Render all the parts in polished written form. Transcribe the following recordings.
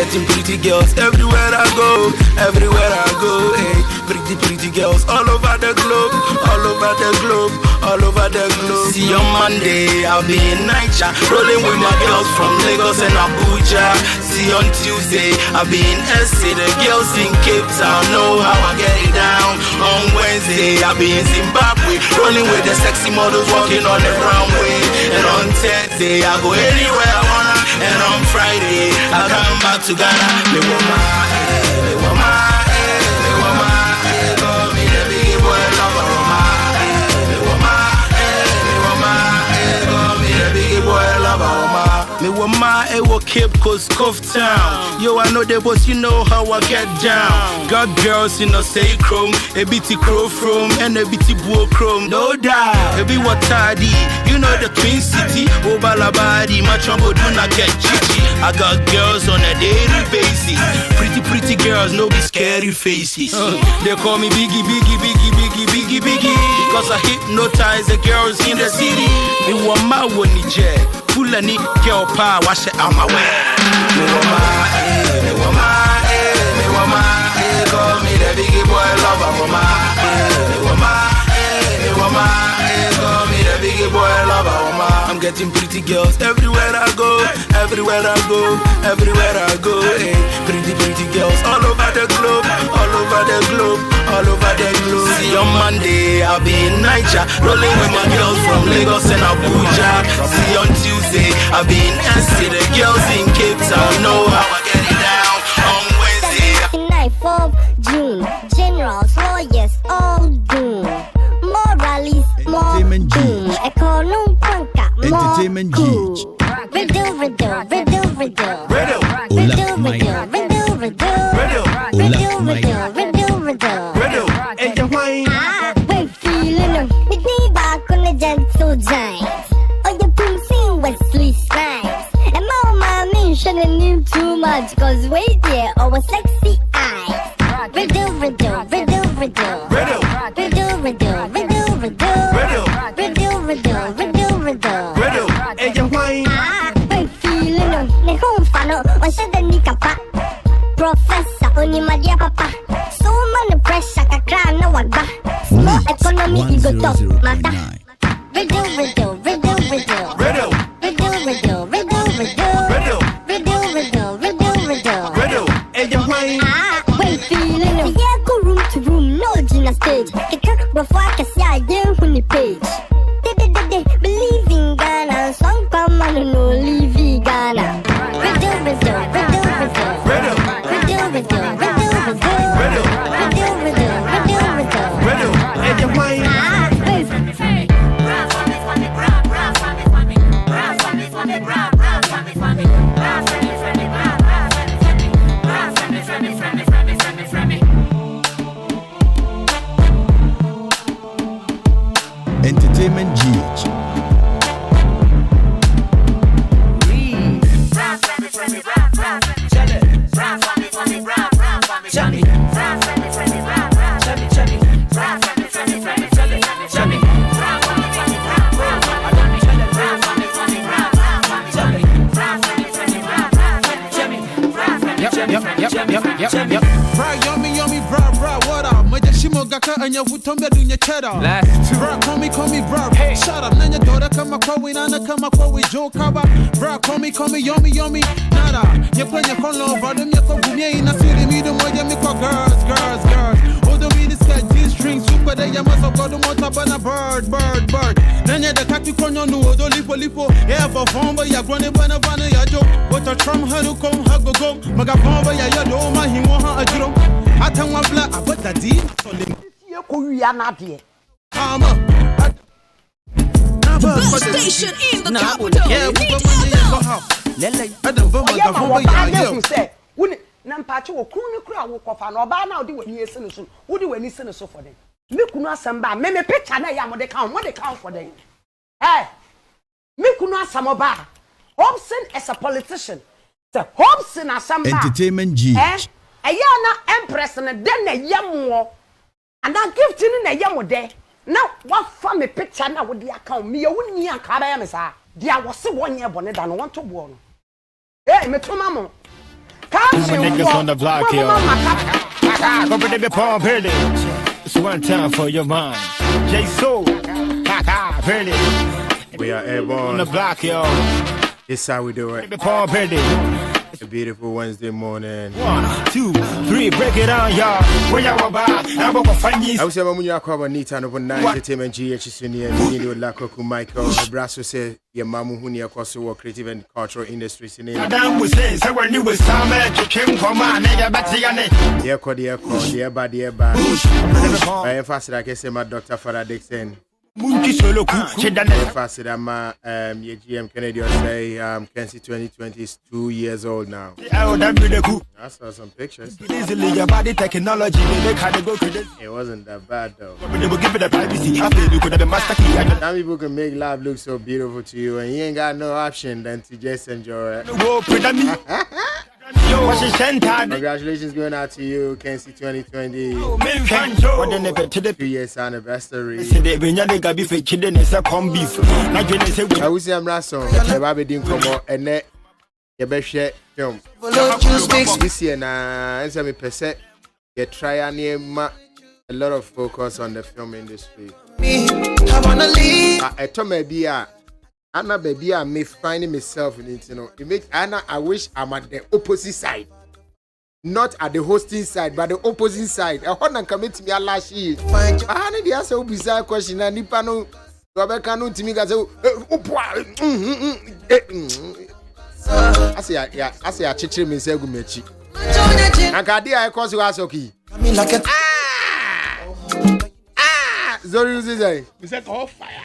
getting pretty girls everywhere I go, hey. Pretty girls all over the globe, all over the globe. See on Monday, I'll be in Niger, rolling with my girls from Lagos and Abuja. See on Tuesday, I'll be in SA, the girls in Cape Town know how I get it down. On Wednesday, I'll be in Zimbabwe, rolling with the sexy models walking on the runway. And on Thursday, I go anywhere I wanna. And on Friday, I come back to Ghana. Me woman, me woman. Me woman, I will Cape Coast, Cove Town. Yo, I know the boss, you know how I get down. Got girls in a say chrome, a bitty crow from, and a bitty bull chrome. No doubt, a bit what tardy. You know the Twin City, oh balabadi, my trouble do not get chichi. I got girls on a daily basis. Pretty girls, no be scary faces. They call me Biggie, because I hypnotize the girls in the city. Me woman, when you jet. Fulani girl power, wash it out my way. Me woman, call me the biggie boy lover, woman. Me woman, call me the biggie boy lover, woman. I'm getting pretty girls everywhere I go, hey. Pretty girls all over the globe, See on Monday, I'll be in Niger, rolling with my girls from Lagos and Abuja. See on Tuesday, I'll be in SA, the girls in Cape Town know how I get it down. On Wednesday, night of June, generals, lawyers, all doom. More rallies, more doom. Economic punka, more cool. We're feeling it be back on the gentle giant. Oh, you're printing Wesley Snipes. And mama mentioning you too much, cause wait there, our sexy eyes. Professor, only my dear papa. So much pressure, kakra no wagba. Small economy, you go top, mata. Riddle. When feeling it, yeah, go room to room, no gina stage. Before I can see I am on the page. Believe in Ghana, song come and no leave in Ghana. Entertainment GH. Yep. Bra, yummy, bra, what up? My Jashimo Gaka and your Wutomba do your cheddar. Bra, call me, bra. Hey. Shut up, Nanya daughter, come a crow, Nana, come a crow with Joe Kaba. Bra, call me, yummy, nada. You play your color, Vadum, your Kobunia, in a city, medium, where you make girls. Oh, the readers got G-string, super, they must have got the motor, but a bird. Nanya, the Capricorn, no, lipo, yeah, for Fomba, you're running, Banavana, Yajo, what a Trump, Hanukom, Hago, Magafomba, Yayo, my Himoha, a drum. I tell one black, I put that deep. You are not here. The best station in the capital. Yeah, Nampacho will cool crowd walk off and about now do what you listen to. Who do any sin so for them? Mikuna Samba, me picture na yam what they count for them. Hey, Mikuna Samoba. Hobson as a politician. The Hobson as some Entertainment GH. A yana empress and then a yam war. And I give to in a yam day. Now, what from a picture now with the account me, you wouldn't hear Carayamasa. There was 1 year bonnet and 1 to 1. Hey, me to mamma. Niggas on the block, yo. Go put the palm, really. It's one time for your mind. J Soul, really. We are airborne On the block, yo. This is how we do it. The palm, really. A beautiful Wednesday morning. 1, 2, 3, break it down, y'all. Where y'all about? I'm about to find you. I was saying, when you are Nita and open 9 entertainment GH Sunia and you know Lakoku Michael. Brasso say your mamu who near Kosovo creative and cultural industries in India. Madame was saying, so when you was time to came from my nigga, but Dear bad. I am fast like I say, my Dr. Father Dixon. Fast that my your GM Kennedy say Kenzie 2020 is 2 years old now. I saw some pictures. Easily your body technology, It wasn't that bad though. they will give it a privacy. After you could have the master key. Some people can make life look so beautiful to you and you ain't got no option than to just enjoy it. Congratulations going out to you, Kenzie 2020. 2 years anniversary. I will say I'm not so. I've been doing and then you better share film. This year now, and 7% you try and a lot of focus on the film industry. I wanna leave. I told me Anna baby, I may finding myself in it, you know. It makes Anna. I wish I'm at the opposite side, not at the hosting side, but the opposite side. I want to commit to me last year. I need to ask a bizarre question. And if I know, to me, I say, I chichi me say gumechi. And Kadi, I cause you ask okay. Sorry, you say. We set off fire.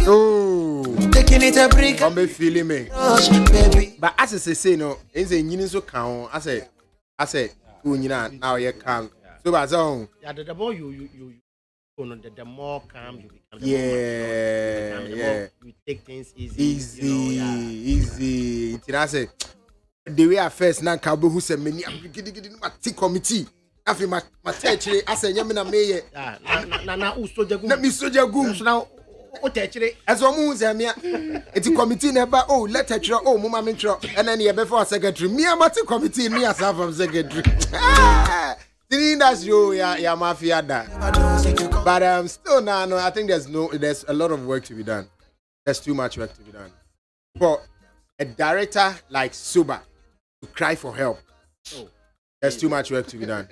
Oh, taking it a break. I'm feeling me. But as I say, no, it's a new so count. I say, now you can. So that's all. Yeah, the more you the more calm you become. Yeah. You take things easy. Easy. I say, the way I first now, Cabo who said, many I'm committee. After my teacher, I said, Yamina May. Na usoja Let me soja goom. So now, what actually? As one moves, it's a committee never. Oh, let her draw. Oh, Mama Mitro. And then here before secretary. Me, I'm at a committee. Me, as half of secretary. That's you, yeah, mafia. But still, no, I think there's a lot of work to be done. There's too much work to be done. For a director like Suba to cry for help. Oh. There's too much work to be done.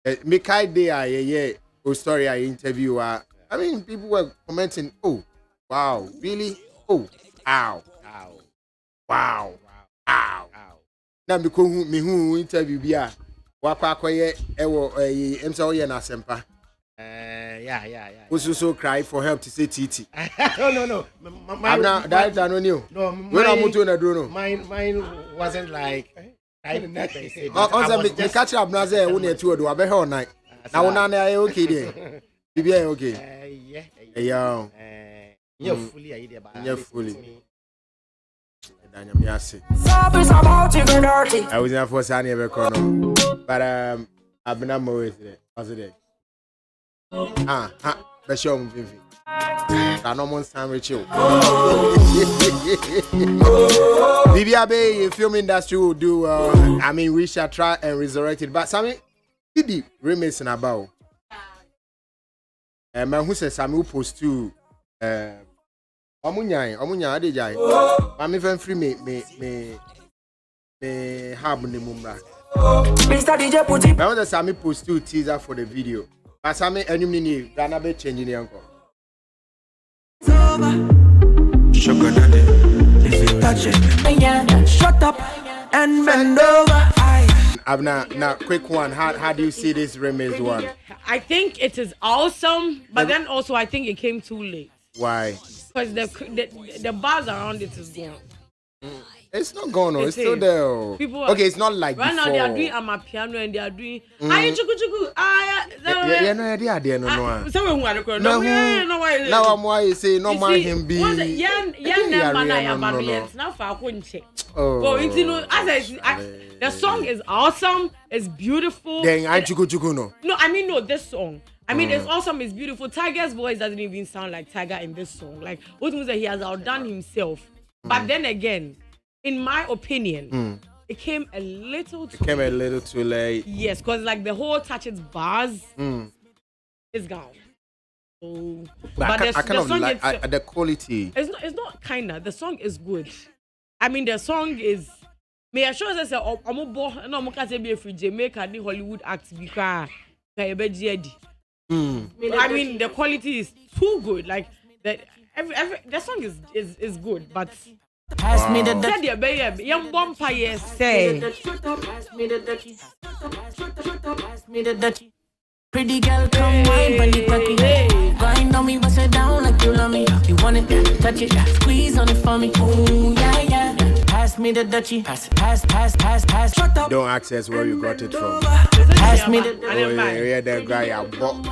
Mikai Day, story I interview. I mean, people were commenting, oh, wow, really? Oh, ow. Now, because me who interview Bia, Wakakoye, Emsa na Sempa. Yeah. Who's also cry for help to say Titi? No. I'm not director, no new. No, mine wasn't like. I catch up now. Say we need to do. I be here all night. Now we are okay there. Be okay. Yeah. You're fully. I was in for Sunny every corner, but I've been more with it. How's it? But show me, Vivi. I no more time with you. BBA film industry will do. I mean, we shall try and resurrect it. But Sammy, did remix in about? Man who says Sammy post to Omunya, Adijay. I'm even free me have the mumra. Mr. DJ put it. Now the Sammy post to teaser for the video. But Sammy, any minute, gonna be changing the uncle. Sugar daddy. If you touch it, shut up and bend over. Now, quick one. How do you see this remix one? I think it is awesome, but then also I think it came too late. Why? Because the buzz around it is gone. It's not gone. It's still there. People are, okay, it's not like right before. now they are doing amapiano and they are doing chuku. No. So we want to know. Now I'm why you say no man him be. Now for kunche. Oh, you know, the song is awesome. It's beautiful. Then I chuku no. No, I mean no. This song. I mean, it's awesome. It's beautiful. Tiger's voice doesn't even sound like Tiger in this song. Like what means that he has outdone himself. But then again. in my opinion, it came a little too. It came a little too late. Yes, because like the whole touch its bars is gone. So, but I kind of song like the quality. It's not kinda. The song is good. I mean, the song is. Me assure us say omo no mo ka say be free Jamaica the Hollywood act because I mean the quality is too good. Like that every the song is good, but pass me the young bumper say pass me the Dutchie. Pretty girl, come wine, bunny puppy. Grind on me, bust it down like you love me. You want it, touch it, squeeze on it for me. Ooh, yeah. Pass me the Dutchie. Pass. Shut up. Don't access where you got it from. Pass me the Dutchie. Yeah, the guy I bought.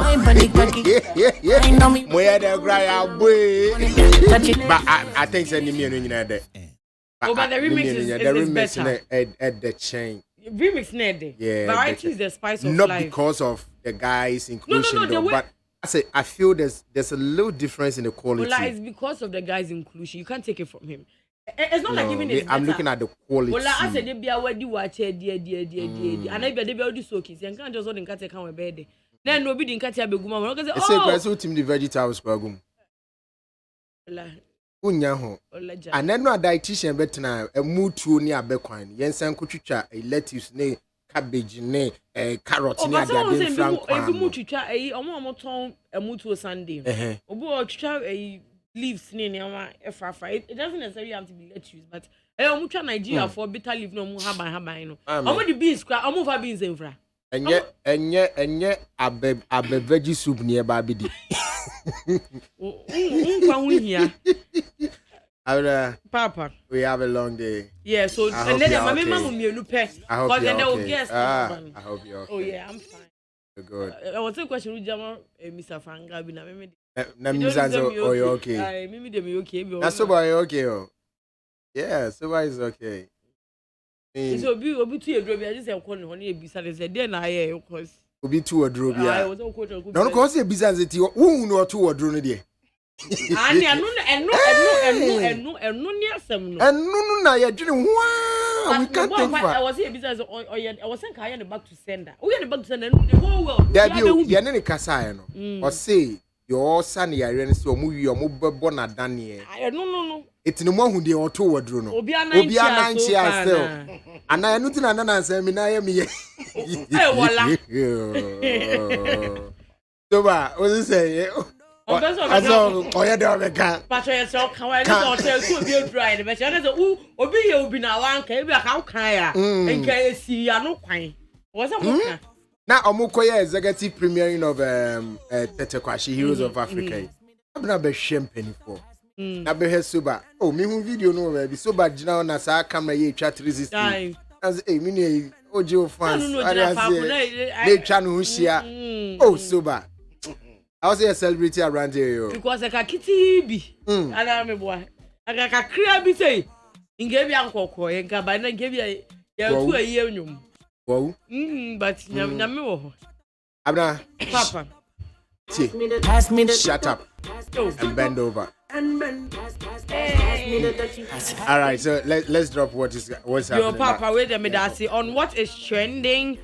Yeah. Where the guy I bought. Touch it. But I think it's me and you there. Oh, but the remix is better. At the chain. Remix nede. Yeah. Variety is the spice of not life. Not because of the guy's inclusion, no, but I feel there's a little difference in the quality. Well, it's because of the guy's inclusion. You can't take it from him. It's not like even it's I'm looking at the quality. Well, I said they be aware di watch dear. And I be they be all so kids. And can't just hold in cat can we bed. Then nobody in cat be guma. Because oh, say team the vegetables program. Unyaho. And then no dietitian better a mood to near Bequine. Yensan kutcha a lettuce ne cabbage ne carrot near the frank. If you move to try a ton a mutual Sunday. Obo try a leaves near it doesn't necessarily have to be lettuce, but I'm trying Nigeria for bitter leaf no more habano. I'm going to beans crack, I'm over beans in fra. And yet, a veggie soup near Babidi. Papa, we have a long day. Yeah, so and then my mama will be a new pet. Because then they will guess. I hope you're okay. Oh, yeah, I'm fine. You're good. I was a question with Jama, Mr. Fanga. Oh, you're okay. Maybe they be okay. That's so why you're okay. Yeah, so why is okay. So be too a drobby. I just say, I'm calling honey a business. Then I hear, of course. Be too a drobby. I was not quote. No, cause a business at you. Who know two or drone there? And no, you're doing wow. We can't think I was here business I was saying I had back to sender. We had back to sender the whole world. There be you're not a casa, or say your son, you're so movie, your mobile bonnet Daniel. No. It's no more who they are two or drone. Obia 9 years still. And I know to an answer, I am here. So, what was it say? Oh yeah, don't can't. But I saw I don't tell you dry. But I said, "Oh, obi you be na one can be how can and can see ya no kwai." Was that now Omukoya executive premiering of Tete Kwashi Heroes of Africa. I'm not be champagne for. Na be soba. Oh, me who video no be soba jina na sa camera ye twa 360. As me ne ojo fans. They twa no hia. Oh, soba. I was a celebrity around here. Because I can kitty be. I don't know boy. I can clear be say. In gave you uncle Coy and Cabana gave you 2 years. Whoa. But Yamo. Abna. Papa. Pass me the shut up. And bend over. All right, so let's drop what's happening. Your Papa, wait a minute. I see on what is trending.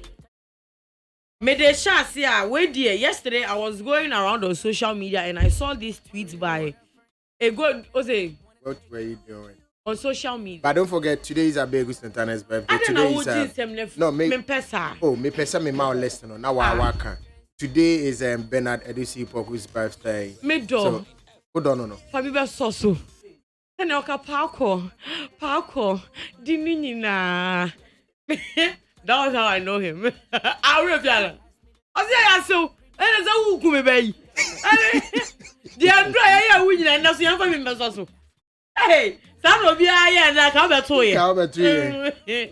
Yesterday I was going around on social media and I saw these tweets by a good Jose. What were you doing? On social media. But don't forget, today is Abegu Santana's birthday. Today is me pesa me ma listen on now waka. Today is Bernard Edisi Poku's birthday. So, hold on, no. Fabiba Soso. And Oka Paco. Dinina. That was how I know him. I refuse. I say so. And it's a who come by. The Andrea, I win and that's the answer. Hey, some of you are and I come back to you.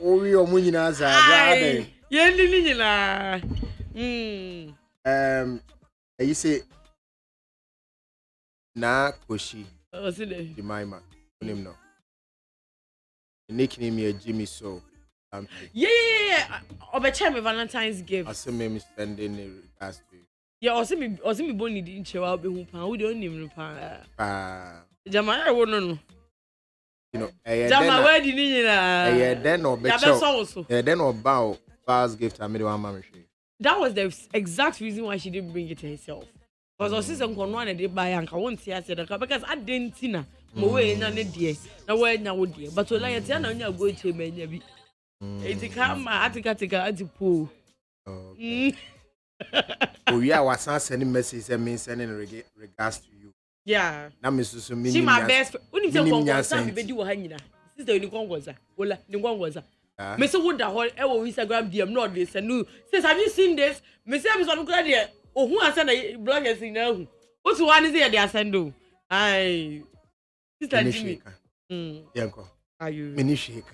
Oh, we are winning as a you say na Koshi. Jemima. Name no. Nickname here Jimmy So. Yeah. Obecha me Valentine's gift. I say me sending the regards to you. Yeah, also me boni di nche wa be hu pa. We don't name no pa. Pa. Jamaica wo no. You know, Jama where did you then or then or bow's gift. I made one mama. That was the exact reason why she didn't bring it to herself. Because her sister one and they buy and I won't see her because I didn't see her. Mowe na ne dear. Na where na would dear. But Ola yet na only go to me nebi. It come atika pool. Oh yeah, was sending messages and me sending regards to you. Yeah. Now Mr. Sumini. She my best friend. Only say Congo be do hanyina. Sister ni Congo za. Ola ni Congo za. Me say would that whole Instagram DM not this and no. Says have you seen this? Me say me so look there. Oh who has send a bloggers in now. What one is there they send do? Aye. Sister Jimmy. Yanko. Are you? Mini shake.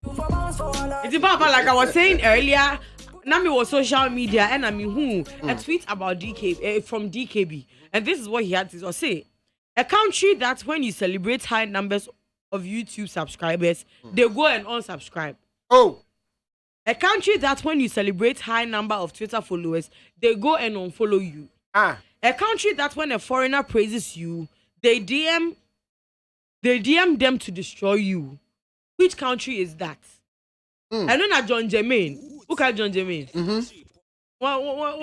It's about like I was saying earlier. Nami was social media and I mean who a tweet about DK from DKB, and this is what he had to say: a country that when you celebrate high numbers of YouTube subscribers, they go and unsubscribe. Oh, a country that when you celebrate high number of Twitter followers, they go and unfollow you. A country that when a foreigner praises you, they DM them to destroy you. Which country is that? I know not John Jermaine. Who can John Jermaine? In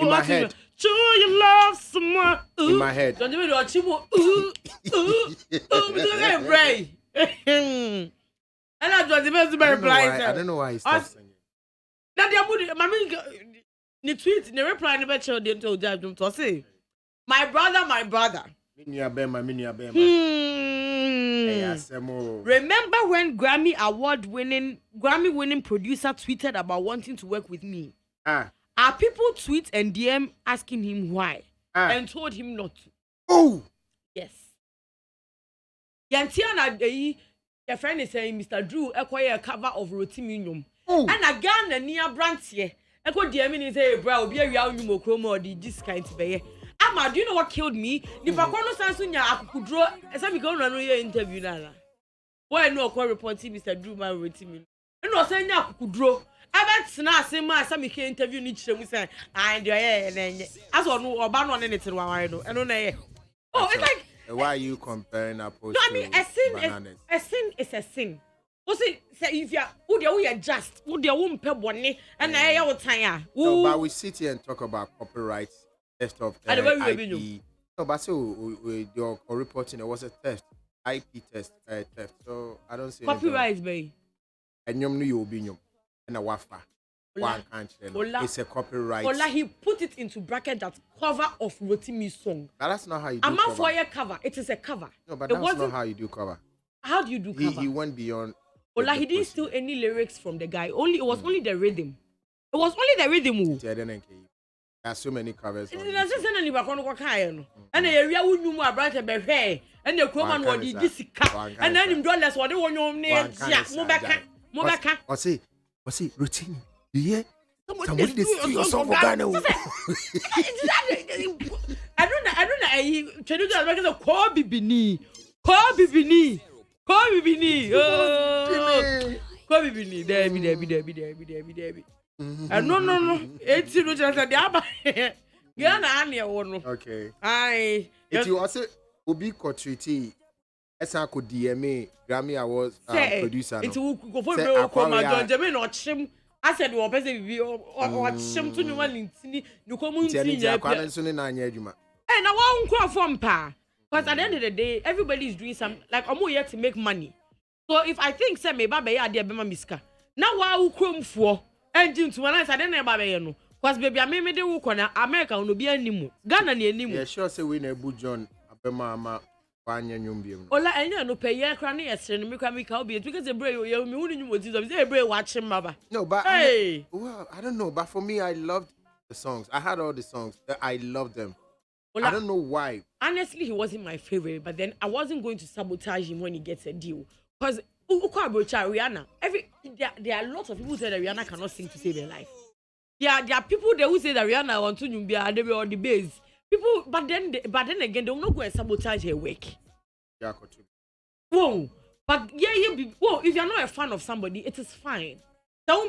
my head. Sure you love someone. In my head. John Jermaine or Chibo. Ray. And I John Jermaine I don't know why he's singing. That they mommy the tweet, the reply in the bed show they told them to say, my brother. Remember when Grammy winning producer tweeted about wanting to work with me? Our people tweet and DM asking him why and told him not to. Oh, yes. Yantiana, your friend is saying Mr. Drew acquire a cover of Rotiminium. And again, a near branch here. I could DM in say, bro, be a real chromo or this kind of way. Ama, do you know what killed me? The Pacono Sansunya, I could draw as I'm going to run your interview now. Why no call reporting Mr. Drew my routine? And no saying I could draw. I bet now say my some interview niche we say, and as on no or ban on anything while I know. I don't know. Oh, it's like why are you comparing a post? No, I mean a sin is a sin. Say if you are just would you won't pay money and I will tire. No, but we sit here and talk about copyright theft of IP. No, but so your reporting it was a theft, IP theft. So I don't see copyright, babe. And you will be and a wafa. One country. It's a copyright. Ola, he put it into bracket that cover of Rotimi's song. But that's not how you do I'm cover. not for your cover. It is a cover. No, but that's not how you do cover. How do you do cover? He went beyond. Ola, he didn't steal any lyrics from the guy. It was only the rhythm. It was only the rhythm. There are so many covers. And the area would you more brighter by hair and the Croman would be this car. And then him dollars what they want your name. Mobaka. What's it, routine? You hear? Somebody they steal your song for Ghana. I don't know. I tell you that because of Kobe Bini. Kobe Bini. Debbie. No. It's you just at the Abba. Okay. Aye. If you also Obi Kotriti, Esako DMA, Grammy Awards producer. It's who go for John Jermaine or Chim. I said, well, basically, or Chim to no one in no community. And I won't call from Pa. Because at the end of the day, everybody is doing something like I'm here to make money. So if I think say me baba ya dia bema miska. Now wa ukrom fo engine to analyze I don't know baba no. Because baby I me dey wo kona America no be animu. Ghana na animu. Yeah, sure say we na ebu John abema ama kwanya nyum biem. Ola enya no pay ye kra na yesre no me kwa me ka obi because the brain you me wonu nyum oti so say brain watch him baba. No, but hey. Well, I don't know, but for me I loved the songs. I had all the songs. I loved them. Ola, I don't know why. Honestly, he wasn't my favorite, but then I wasn't going to sabotage him when he gets a deal. Because Rihanna, there are lots of people who say that Rihanna cannot sing to save their life. There are people there who say that Rihanna want to be on the base. People, but then again, they will not go and sabotage her work. Yeah, whoa, but if you're not a fan of somebody, it is fine. But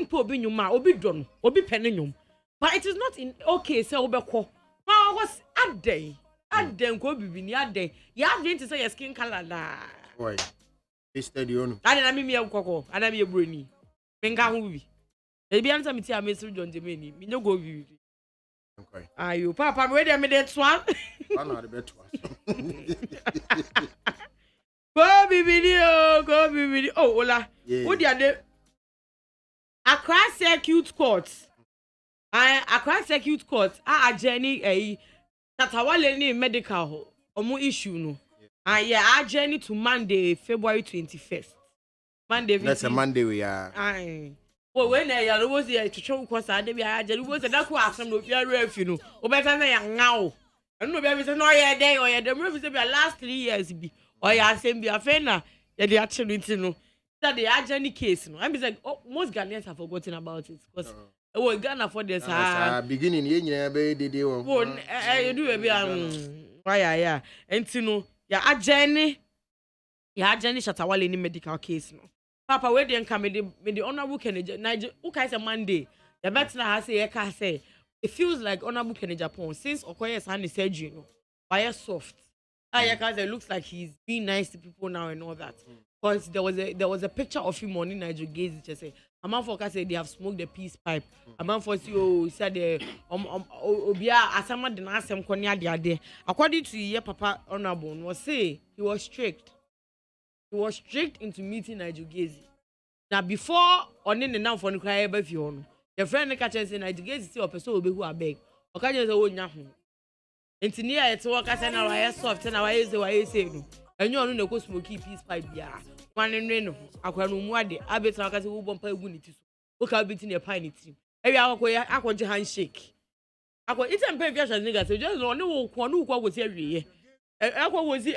it is not in okay. So I was at day. Go be near day. You have to say your skin color. Why? Stadium. I didn't mean Coco, and I'm your brony. Menga movie. Maybe answer me, Mr. John Jemini. Me no go view. Okay. Are you, Papa? I'm ready. I'm that one. One of the better ones. Go be video. Oh, Ola. What do you do? Across circuit courts. Across circuit courts. Journey a Tatawale ni medical. Omo issue no. Our journey to Monday, February 21st. Monday. That's a Monday we are. Well, when I was here to show because I did was an aqua from the refuge. Or better than now. I don't know if it's no day or the movie be last 3 years be or ya same be a fena. The actually know that the journey case. No, I'm like, oh, most Ghanaians have forgotten about it because oh, Ghana for this beginning, you do why, yeah, and to know, yeah, journey Shatawale in medical case. No, Papa, where they come with the honorable Kennedy, Niger, who can say Monday, the better has say, it feels like honorable Kennedy Japan since Okoye's hand is surgery, no, why soft. It looks like he's being nice to people now and all that. Because there was a picture of him on Niger Gaze, just say, a man for said they have smoked the peace pipe. A man for said Obia Asama didn't ask him Konya the other. According to your Papa Honorable, was say he was strict. He was strict into meeting Niger Gaze. Now before on in the now for the cry above you, your friend the catcher said Niger Gaze still a person who are beg. Or can you say, oh, nothing. Into near it's work as an hour soft and I is the way I say no. And you know, go smoky peace pipe, yeah. One in Reno, I can Mwade, I bet I can who bump a unity. Look how bit in a piney team. Every hour, I want your handshake. I got it's a pay as niggas, so just no one who was every year. I was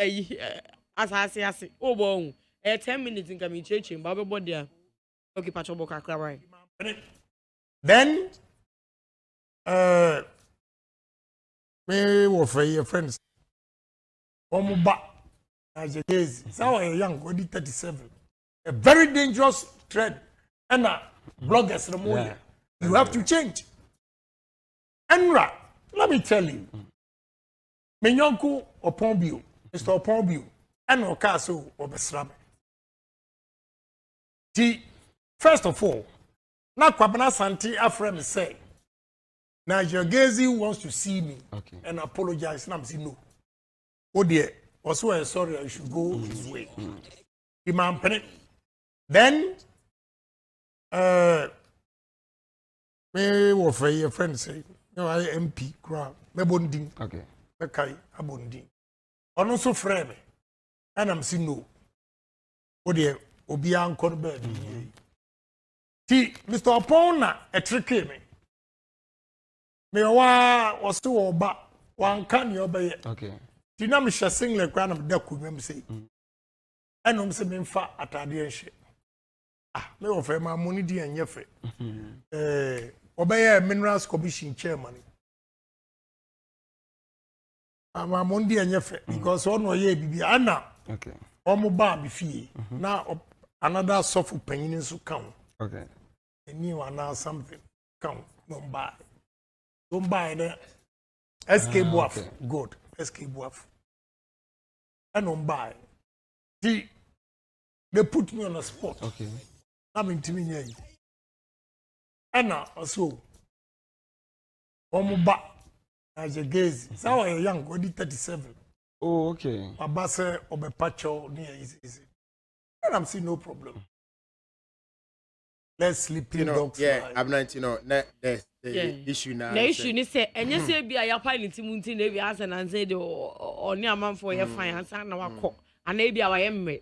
as I say, oh, bon, 10 minutes in coming church in Baba Bodia. Okay, Pachoboka cry. Then, me were for your friends. Omuba, as it is, so a young, 37. A very dangerous thread. And bloggers, you have to change. Enra, let me tell you. Menyonku Opombio, Mr. Opombio, and Okaso Obesram. First of all, now Kwabena Santi Afrem say, Niger Gazi wants to see me and apologize. And I'm saying no. Oh dear, also sorry, I should go his way. Then, me were for your friend say, no, I MP crowd, me bonding. Okay. Okay, I bonding. And also frame, and I'm saying no. Oh dear, Obian Corbett. Mr. Opona, a tricky me. Me was too oba one can you obey. Okay. Tinam shall sing the crown of Deku, mem say. And I'm saying fat at Adian. Ah, me offer my money dear and Jeffrey. Obey a minerals commission chairman. I'm a Monday and Jeffrey because on way be Anna. Okay. Omoba be fee. Now another soft penny to count. Okay. A new one now something. Count, don't buy. Don't buy the SK Buff. Okay. Good. SK Buff. And don't buy. They put me on a spot. Okay. I'm intimidated. And now, also, Omuba, as a gaze, so a young, 37. Oh, okay. Abasa Obepacho near easy. And I'm seeing no problem. Let's sleep in dogs. Yeah, I'm not, the issue now. The issue is say, and you say, be a pilot Timunti, maybe as an answer or near man for your finance and our cock, and maybe our emma.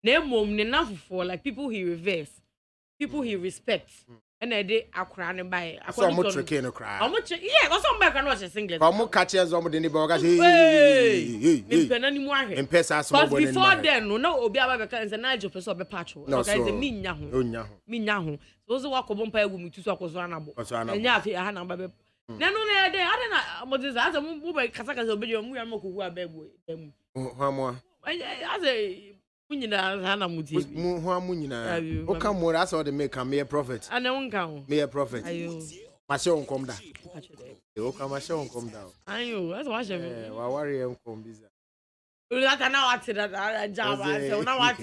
Name mom enough for like people he reverse, people he respects. And I did a crown by a so much can cry. How much? Yeah, or some back and watch a single. How much catches on the neighbor? And Pessas. But before then, no, Obia and the Nigel person of a patch. No, so mean Yahu. Mean Yahu. Those who walk on pay with me to talk was runnable. And Yafi, I had number. No, I don't know what is as a move by Casakas of Billion, we are more who are bad with them. How more? As a Munina, Hannah Muti, Munina. Oh, come on, that's all they make a mere prophet. And I won't count. Mere prophet. My show come down. Oh, come, my show come down. I know, that's why I'm warrior come busy. That now what that job I say now what?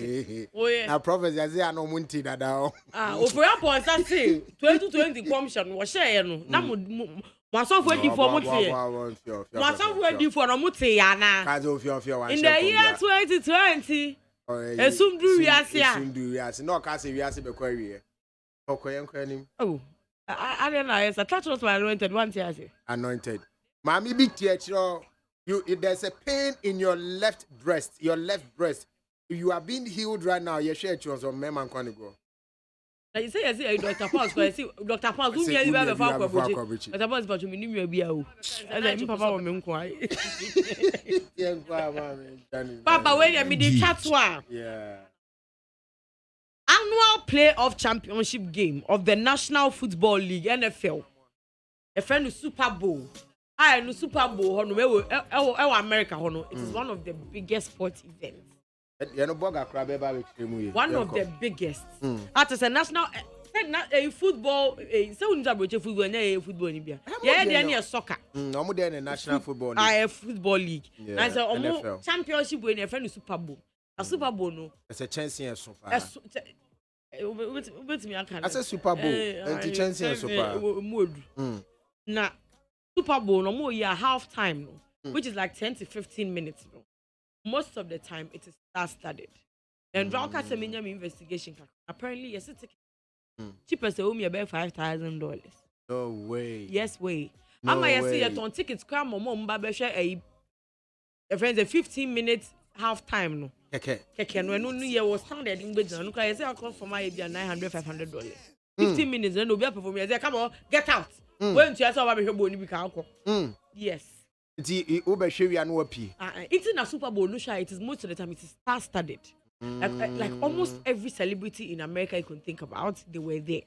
Oh yeah. Na prophet ya say no munti dada. Ofura point say 2020 commission wo share no. Na mo so for di for mo tie. Mo so for di for no mo tie ya na. Kaze ofio wan. In the year 2020. Esumdu wiase a. Esumdu wiase. No ka say wiase be kwa wie. Okoye nkwanim. Oh. I don't know. It's a touch was anointed one tie say. Anointed. Mami bi tie chiro. There's a pain in your left breast. You are being healed right now. You share children on men and go. You say Dr. Paul, Dr. Paul, who me you have a Dr. Paul, but you mean you be out. And Papa will inquire. Papa, when you mean the chat one. Yeah. Annual playoff championship game of the National Football League NFL. A friend of Super Bowl. I know Super Bowl America it is one of the biggest sports events. One of the biggest. That is a national football. Football yeah, soccer. National Football League. Football League. That's a championship when a friend of Super Bowl. A Super Bowl no. It's a chance here so far. That's a Super Bowl. It's a chance here so far. Now. Super Bowl no more half time which is like 10 to 15 minutes most of the time it is star-studded and Draka Semenya investigation apparently yes it's cheapest me about $5,000. No way. Yes way. No way. I see it on tickets cram mom ba share a friends a 15 minutes half time no keke no year was standard in no cry say I cost for my $900-500 15 minutes then no be perform say come on get out. When you saw me boni bi kan ko. Yes. Ti obehwe wi no api. It's in a Super Bowl no sure it is most of the time it is star-studded. Like almost every celebrity in America you can think about they were there.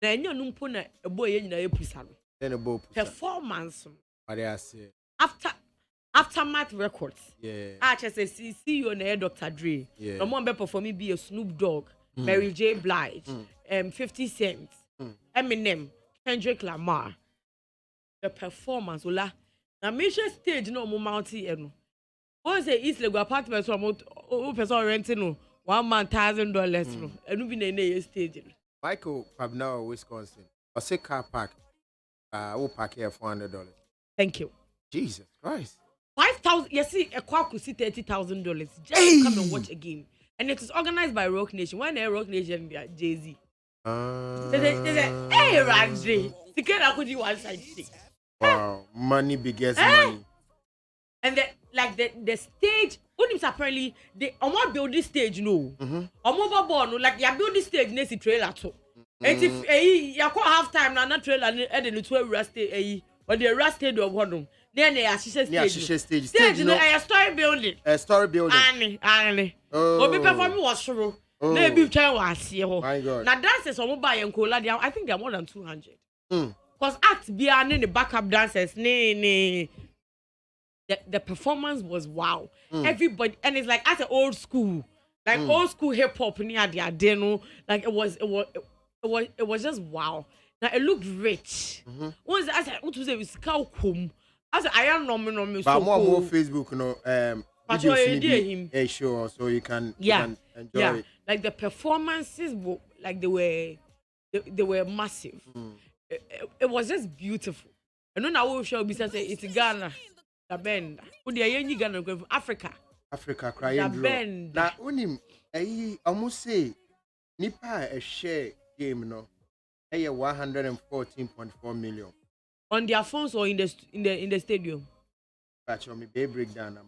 Na enyo no mpo na ebo ye nyina epusa no. Then ebo performance. What I say. Aftermath Records. Yeah. Just say CEO na Dr. Dre. No more be performing be a Snoop Dogg, Mary J. Blige, 50 Cent, Eminem. Kendrick Lamar, the performance, Ola. Now, major stage no more mountain, no. Once the East Lego apartment, so person renting no $1,000 no, and we be in a stage. Michael Pabnao, Wisconsin. I say car park. We'll park here $400. Thank you. Jesus Christ. 5,000. You see, a car could see $30,000 just to come and watch a game, and it is organized by Rock Nation. When a Rock Nation, Jay-Z. They say, hey, Randy, the kid I could do one side. Wow, money begets money. And the stage, when it's apparently they almost build this stage, no. Almost born like you build this stage next to trailer too. And if you call half time now, not trailer, and then it's where rusty or the rusty of one. Then they are stage. Stage, no, a story building. A story building. Annie. Oh, because for me was true. Maybe try was here. My God. Now dancers on buy and cola. I think they are more than 200. Because act behind the backup dancers, the performance was wow. Everybody, and it's like as an old school, like old school hip hop near the Adeno. Like it was just wow. Now it looked rich. Once I said, "What was it? It's cow comb." I said, "I am nominal." But more Facebook, But him. Sure, so you can enjoy it. Like the performances, like they were massive. It was just beautiful. And when I will show because it's Ghana, the band. When they are Ghana, Africa, crying. Band. Now, I almost say, Nipa a share game no, 114.4 million on their phones or in the stadium. But me be breakdown amount.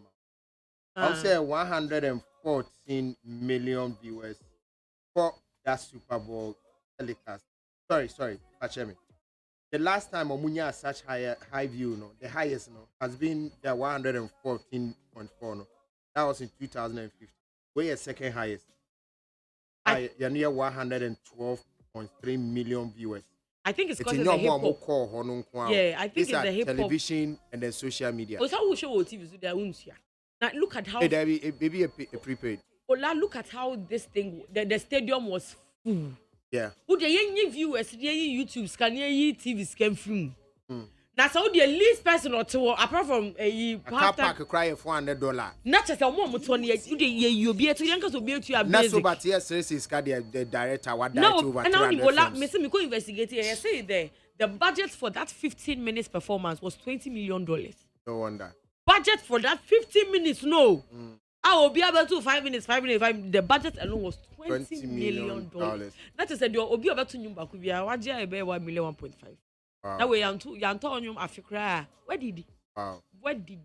I'll say 114 million viewers for that Super Bowl telecast. Sorry, catch me. The last time Omunya has such high view, the highest has been the 114.4. That was in 2015. We're the second highest. You're near 112.3 million viewers. I think it's because of the hip hop. Yeah, I think it's the hip hop. Television and the social media. Also, we show TV so there won't. Now look at how. Maybe a prepaid. Look at how this thing, the stadium was full. Yeah. Who the young viewers, the YouTube scan, TV scan film. Now, so the least person or two, apart from a car park cry $400. not just a woman, Tony, you'll be able to youngest will be able to have not so, but yes, is the director. What no, and now you will Mr. Miko investigating. I say there, the budget for that 15 minutes performance was $20 million. No wonder. Budget for that 15 minutes, no. I will be able to 5 minutes. The budget alone was $20 million. That is said, you'll be able to number could be a $1 million, 1.5. Wow. That way, I'm telling you, Africa. Where did he? Wow. Where did?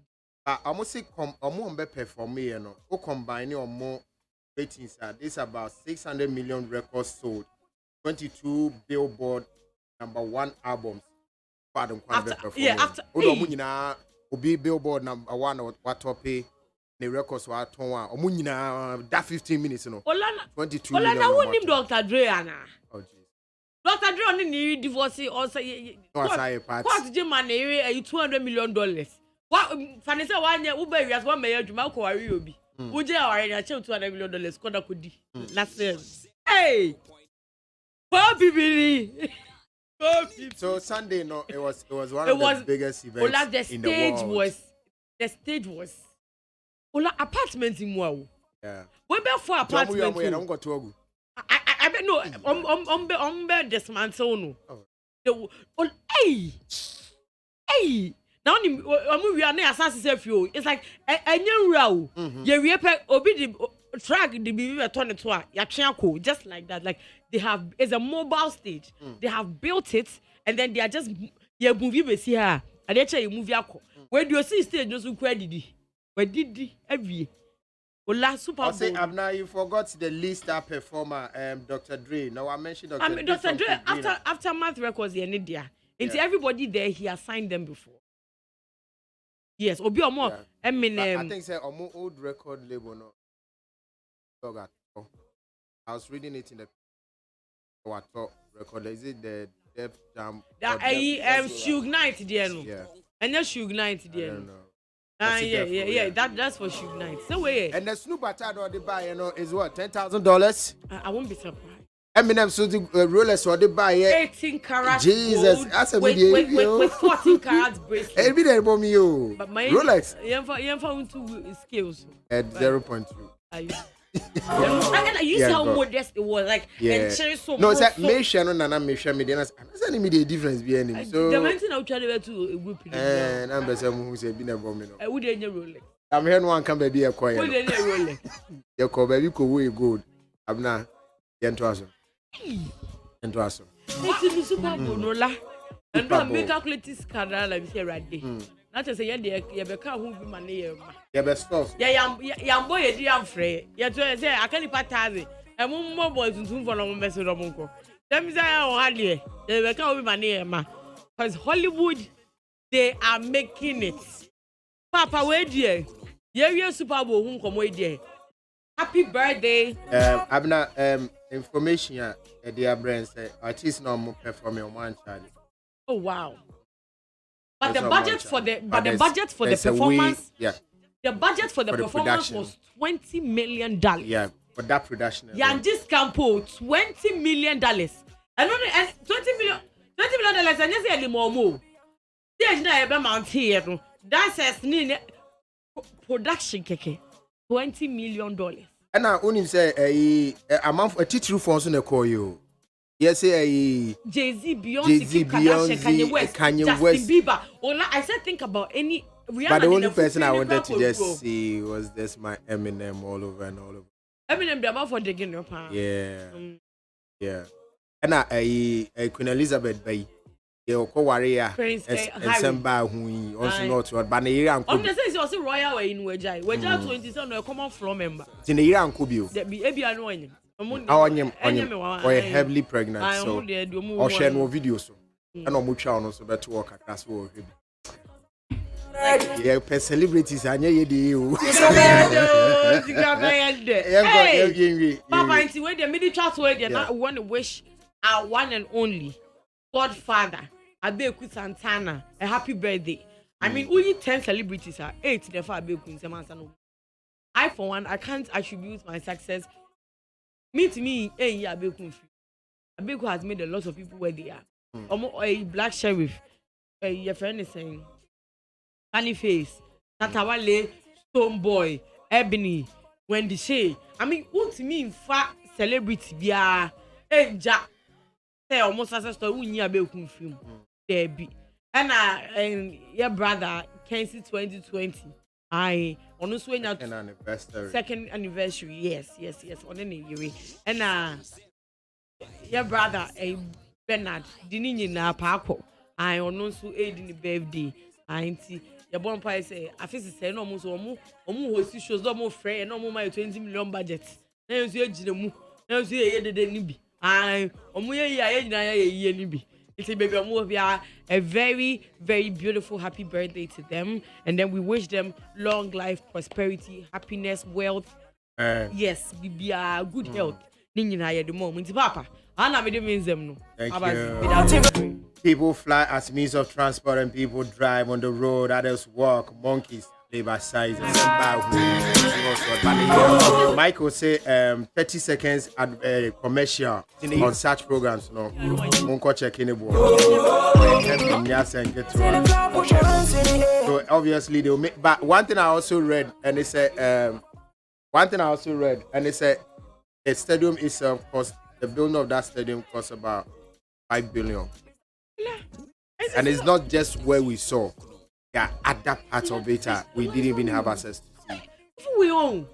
I almost say more perform me, you know. Who combine or more ratings? This about 600 million records sold, 22 Billboard #1 albums. Pardon, after Obi Billboard #1 or what topic? The records were torn. Omunina that 15 minutes, you know. 22. Olana won't name Dr. Dre, Anna. Oh, jeez. Dr. Dre only need divorce or say, what Jim and $200 million. What Fanessa 1 year Uber has 1 million to Malco Ariobi. Would you already achieve $200 million? Koda Kudi. That's it. Hey, Bobby. So Sunday, no, it was one of the biggest events in the world. The stage was. Ola apartments in wow. Yeah. We be for apartments. I bet no. Dismantle no. Hey. Now we are near assassin few. It's like a new row. You repair obi the track the be turn it to ya just like that. Like they have it's a mobile stage. They have built it and then they are just movie we see her. And they tell you movie ako. Where do you see stage just credit? Where did every Super Bowl? Say, Abna, you forgot the least star performer, Dr. Dre. Now I mentioned Dr. Dre. Dr. Dre after Math Records in India. Until everybody there, he has signed them before. Yes, Obi Omo. I think say Omo old record label no. I was reading it in the record. Is it the Def Jam? Suge Knight there no. Yeah. And then Suge Knight there. I don't know. Yeah. That's for Suge Knight. So wait. And the Snoop Attack or the buy, is what $10,000. I won't be surprised. Eminem so the Rolex or the buy 18 carats. Jesus, gold, that's a with 14 carats bracelet. Every day for me, you. But my Rolex. You found 2 scales. At 0.2. You see how modest it was, like and so no, it's like Misha no nana Misha me. I'm saying me the difference be any. So the man now try to a group. And I'm the same who say be never me. I would any Rolex. I'm here no one come baby a quiet. Would any Rolex? You call baby go way good. I'm not. Into us. It's Super Bowl no la. And don't make calculate scandal like say right there. Not to say you be can who be money yeah best stuff yeah boy e am free yeah to say I can't patazi e mo boy tuntun for no mess do mo ko dem say o hade you be can who be money ma cuz Hollywood they are making it papa we there yeah Super Bowl hu komo there happy birthday abna information ya their brands artist no mo perform on one child. Oh wow. But the budget for the performance, the budget for the performance was $20 million. Yeah, for that production. Yeah, and this campo $20 million. And $20 million, and you say anymore more. There's no amount here. That's a production keke $20 million. And now only say a month a teacher for on the call you. Yes, Jay-Z, Beyonce, Kanye West, Justin Bieber. Well, I said think about any Rihanna. But the only person I wanted to just see was this my Eminem all over and all over. Eminem, the amount for digging your pan. Yeah. And Queen Elizabeth Bay. You ko warrior and Samba who also not what but Iran could be. Say also royal in Wejai 27 no common floor member. In Iran could be. There be annoying. Or heavily pregnant, so or share no videos. And no much on so better work at class for him. Yeah, celebrities and you. Papa, and when the middle class way, they not want to wish our one and only Godfather, Abeku Santana, a happy birthday. I mean, only 10 celebrities are 8 therefore Abeku in Semansan. I, for one, I can't attribute my success. Me, Abeku has made a lot of people where they are. A black sheriff, your friend is saying funny face Natawale Stone Boy Ebony Wendy Shay I mean what mean fa celebrity bia enja say almost as a story unya be kun film there be and your brother Kensi 2020 I on so second anniversary yes on any year and your brother Bernard didn't na paako I on so aid in the birthday auntie your bonfire say I feel say no almost host shows no more free no more my 20 million budget na you say ejire na you say ye de ni bi I omo ye ni bi it's a baby a very very beautiful happy birthday to them and then we wish them long life prosperity happiness wealth yes bibia good health ni nyina ye de moment papa ana me de means them no people fly as means of transport and people drive on the road others walk monkeys play by size and Michael say 30 seconds at commercial on such programs no monko check in so obviously they will make but one thing I also read and they said the stadium itself cost the building of that stadium costs about 5 billion and it's not just where we saw. Yeah, other parts of it we didn't even have access to see. We own.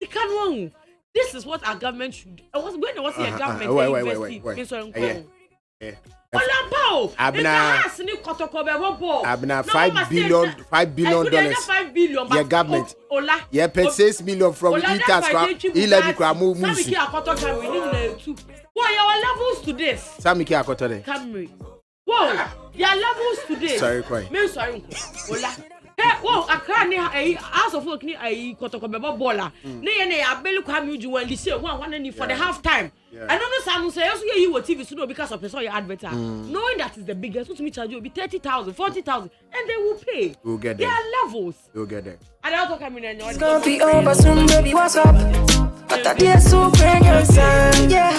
We can own. This is what our government should. When there was a government wait. Abna 5 billion yeah, government. Yeah, paid 6 million from e-tax 11 movie. Why our levels to this? Samiki Akotore. Camry. Whoa, there are levels to this. Sorry, cry. Me sorry. Ola. Hey, whoa, akra ni house of work ni kotoko beba bola. Ne ne abelu kwa mi ju wan li say one ni for the half time. I don't know some say also you will TV studio because of person your advertise. Knowing that is the biggest to me charge you be 30,000, 40,000 and they will pay. We'll get there. There are levels. We'll get there. And I also come in and it's gonna be over soon, baby. What's up? But I did so bring your son, yeah.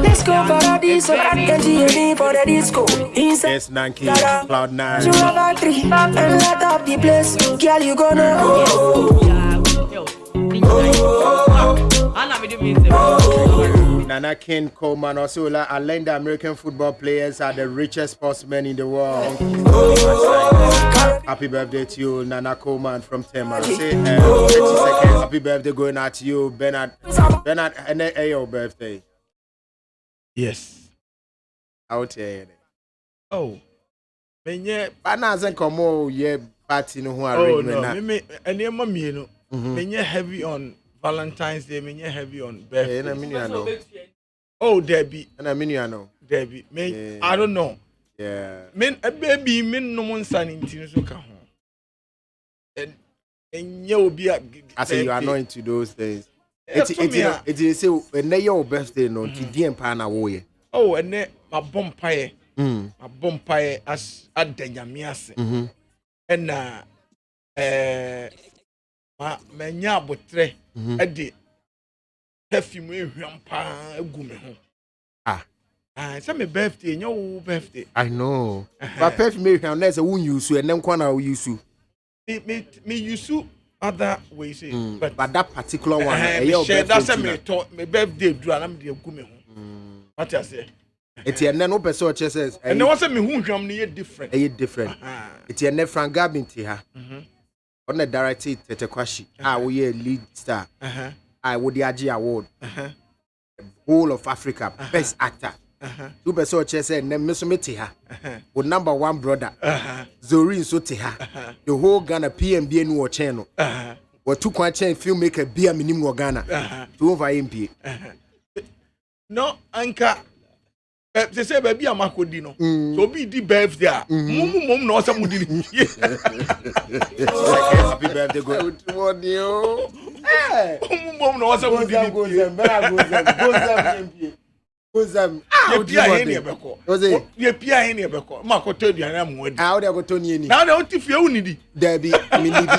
Let's go paradise, so I can see for the disco. Yes, Nanki, Cloud 9. 2 over 3, and let up the place. Girl, you gonna Nana King Coleman also aligned the American football players are the richest sportsmen in the world. Happy birthday to you, Nana Coleman from Tema. Say 30 seconds. Happy birthday going out to you, Bernard. And your birthday. Yes. Out here. Oh. Menye banazen komo ye party no ho arrangement na. Me ene ma me no. Menye heavy on Valentine's Day, menye heavy on birthday. Na me no. Oh, Debbie. Na me no. Debbie. Me I don't know. Yeah. Men a baby men no mon san intin so ka ho. Enye obi I say you are not into those days. It is say when your birthday no ti die mpa na wo ye. Oh, ene ma bompae. Ma bompae as adanyame ase. Ena ma menya abotre ade perfume ehwam pa egu me ho. Say my birthday, your birthday. I know. But perfume ehwam na say won use ene nkwa na wo use. Me use other ways, but that particular one, that's my birthday do and I'm the gumi. What I say? It's a no person says, and there was a me who jam near different. Different. It's a ne Frank Gabin here. On the directed Tetekwashi, I will lead star. I would the AG award. Whole of Africa, best actor. Two person said, Nemesometiha, with number 1 brother, Zorin Sotiha, the whole Ghana PMB no channel. Or 2 chain filmmaker beer minimum Ghana, 2 over MP. No, Anka. They say baby I'm Dino. So be the birthday. Mum no some did. Happy birthday good morning. Hey, mum no some did. You pia here beko. You pia here beko. Ma ko to duan am wadi. Ah, we go to ni. Now they want to feel unidi. There be me need.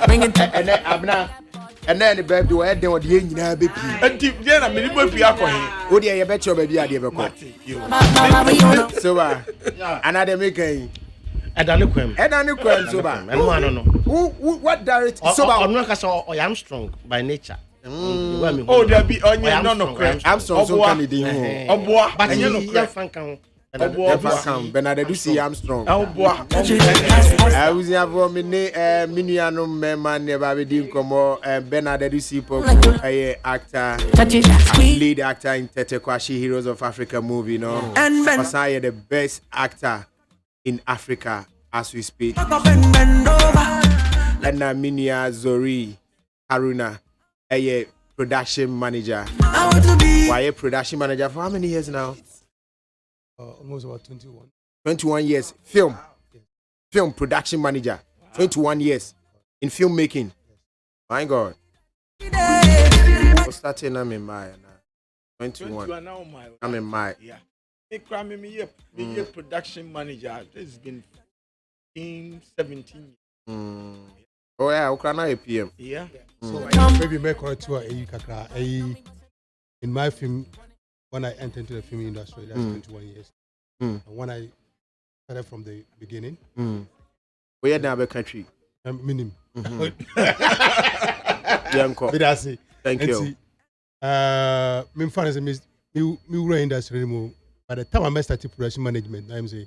Bring it and abna And then the baby will head down the engine baby. And deep then I mean we are going. Oh dear, you bet your baby idea because. So another making. So bad. What direct so bad? I'm not I'm strong by nature. Oh, there be onion no crème. I'm so Kennedy. Oboa, but you know Bernard see Armstrong. I was here for me Miniano man never redeem come Bernard see actor lead actor in Tetekwashi Heroes of Africa movie, you know. And Masai the best actor in Africa as we speak. And Minia Zori Haruna a production manager. Why a production manager for how many years now? Almost about 21. 21 years. Film production manager. 21 years in filmmaking. My God. What's starting? I'm in my 21. I'm in my. Yeah. Me production manager. It's been 17 years. Oh yeah, Ukraine PM. Yeah. So maybe make a tour in my film. When I entered into the film industry, that's 21 years. And when I started from the beginning, we are now a country. Minimum. Thank you. My friends is me industry anymore. By the time I started production management, I'm saying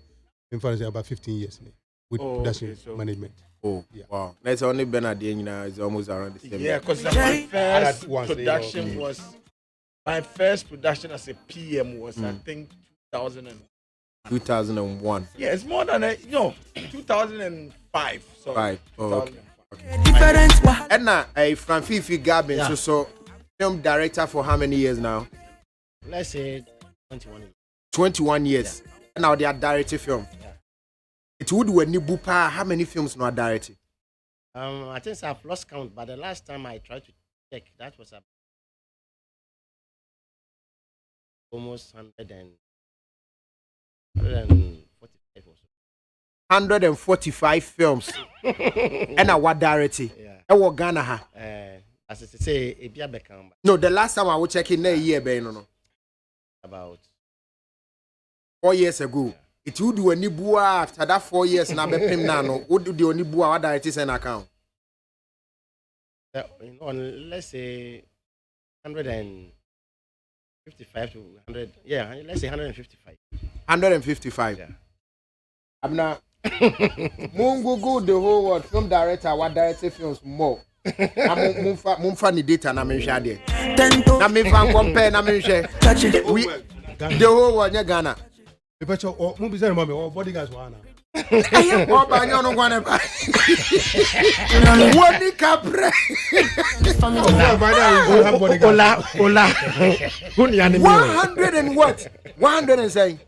my friends about 15 years with production management. Oh, yeah. Wow. That's only Bernardine now is almost around the same. Yeah, because my first production was. My first production as a PM was, I think, 2001. Yeah, it's more than 2005. Sorry. Right. Oh, okay. And now, Franfifi Gabin, so film director for how many years now? Let's say 21 years. 21 years. Yeah. And now they are directing film. Yeah. It would when Nibupa, how many films now directed? I think I've lost count, but the last time I tried to check, that was almost 145 or so. 145 films. And a what directed? Yeah. And what Ghana ha? As I say, Ebia Beckham. No, the last time I was checking a year, no. About 4 years ago. Yeah. It would do a Nibua after that 4 years and I bet him now. Would do the Nibua what directed an account? Let's say 155 to 100. Yeah, let's say 155. 155. Yeah. I'm not. Google the whole world. Film director, what directed films more. I'm funny data. Na me share there. Na me fan compare. Na me share. We the whole world in Ghana. The picture. Oh, mo bizarre mama. Oh, bodyguards wana. Aye, oh, banyo no gwana ba. What the capre? Ola. 100 and what? 100 and saying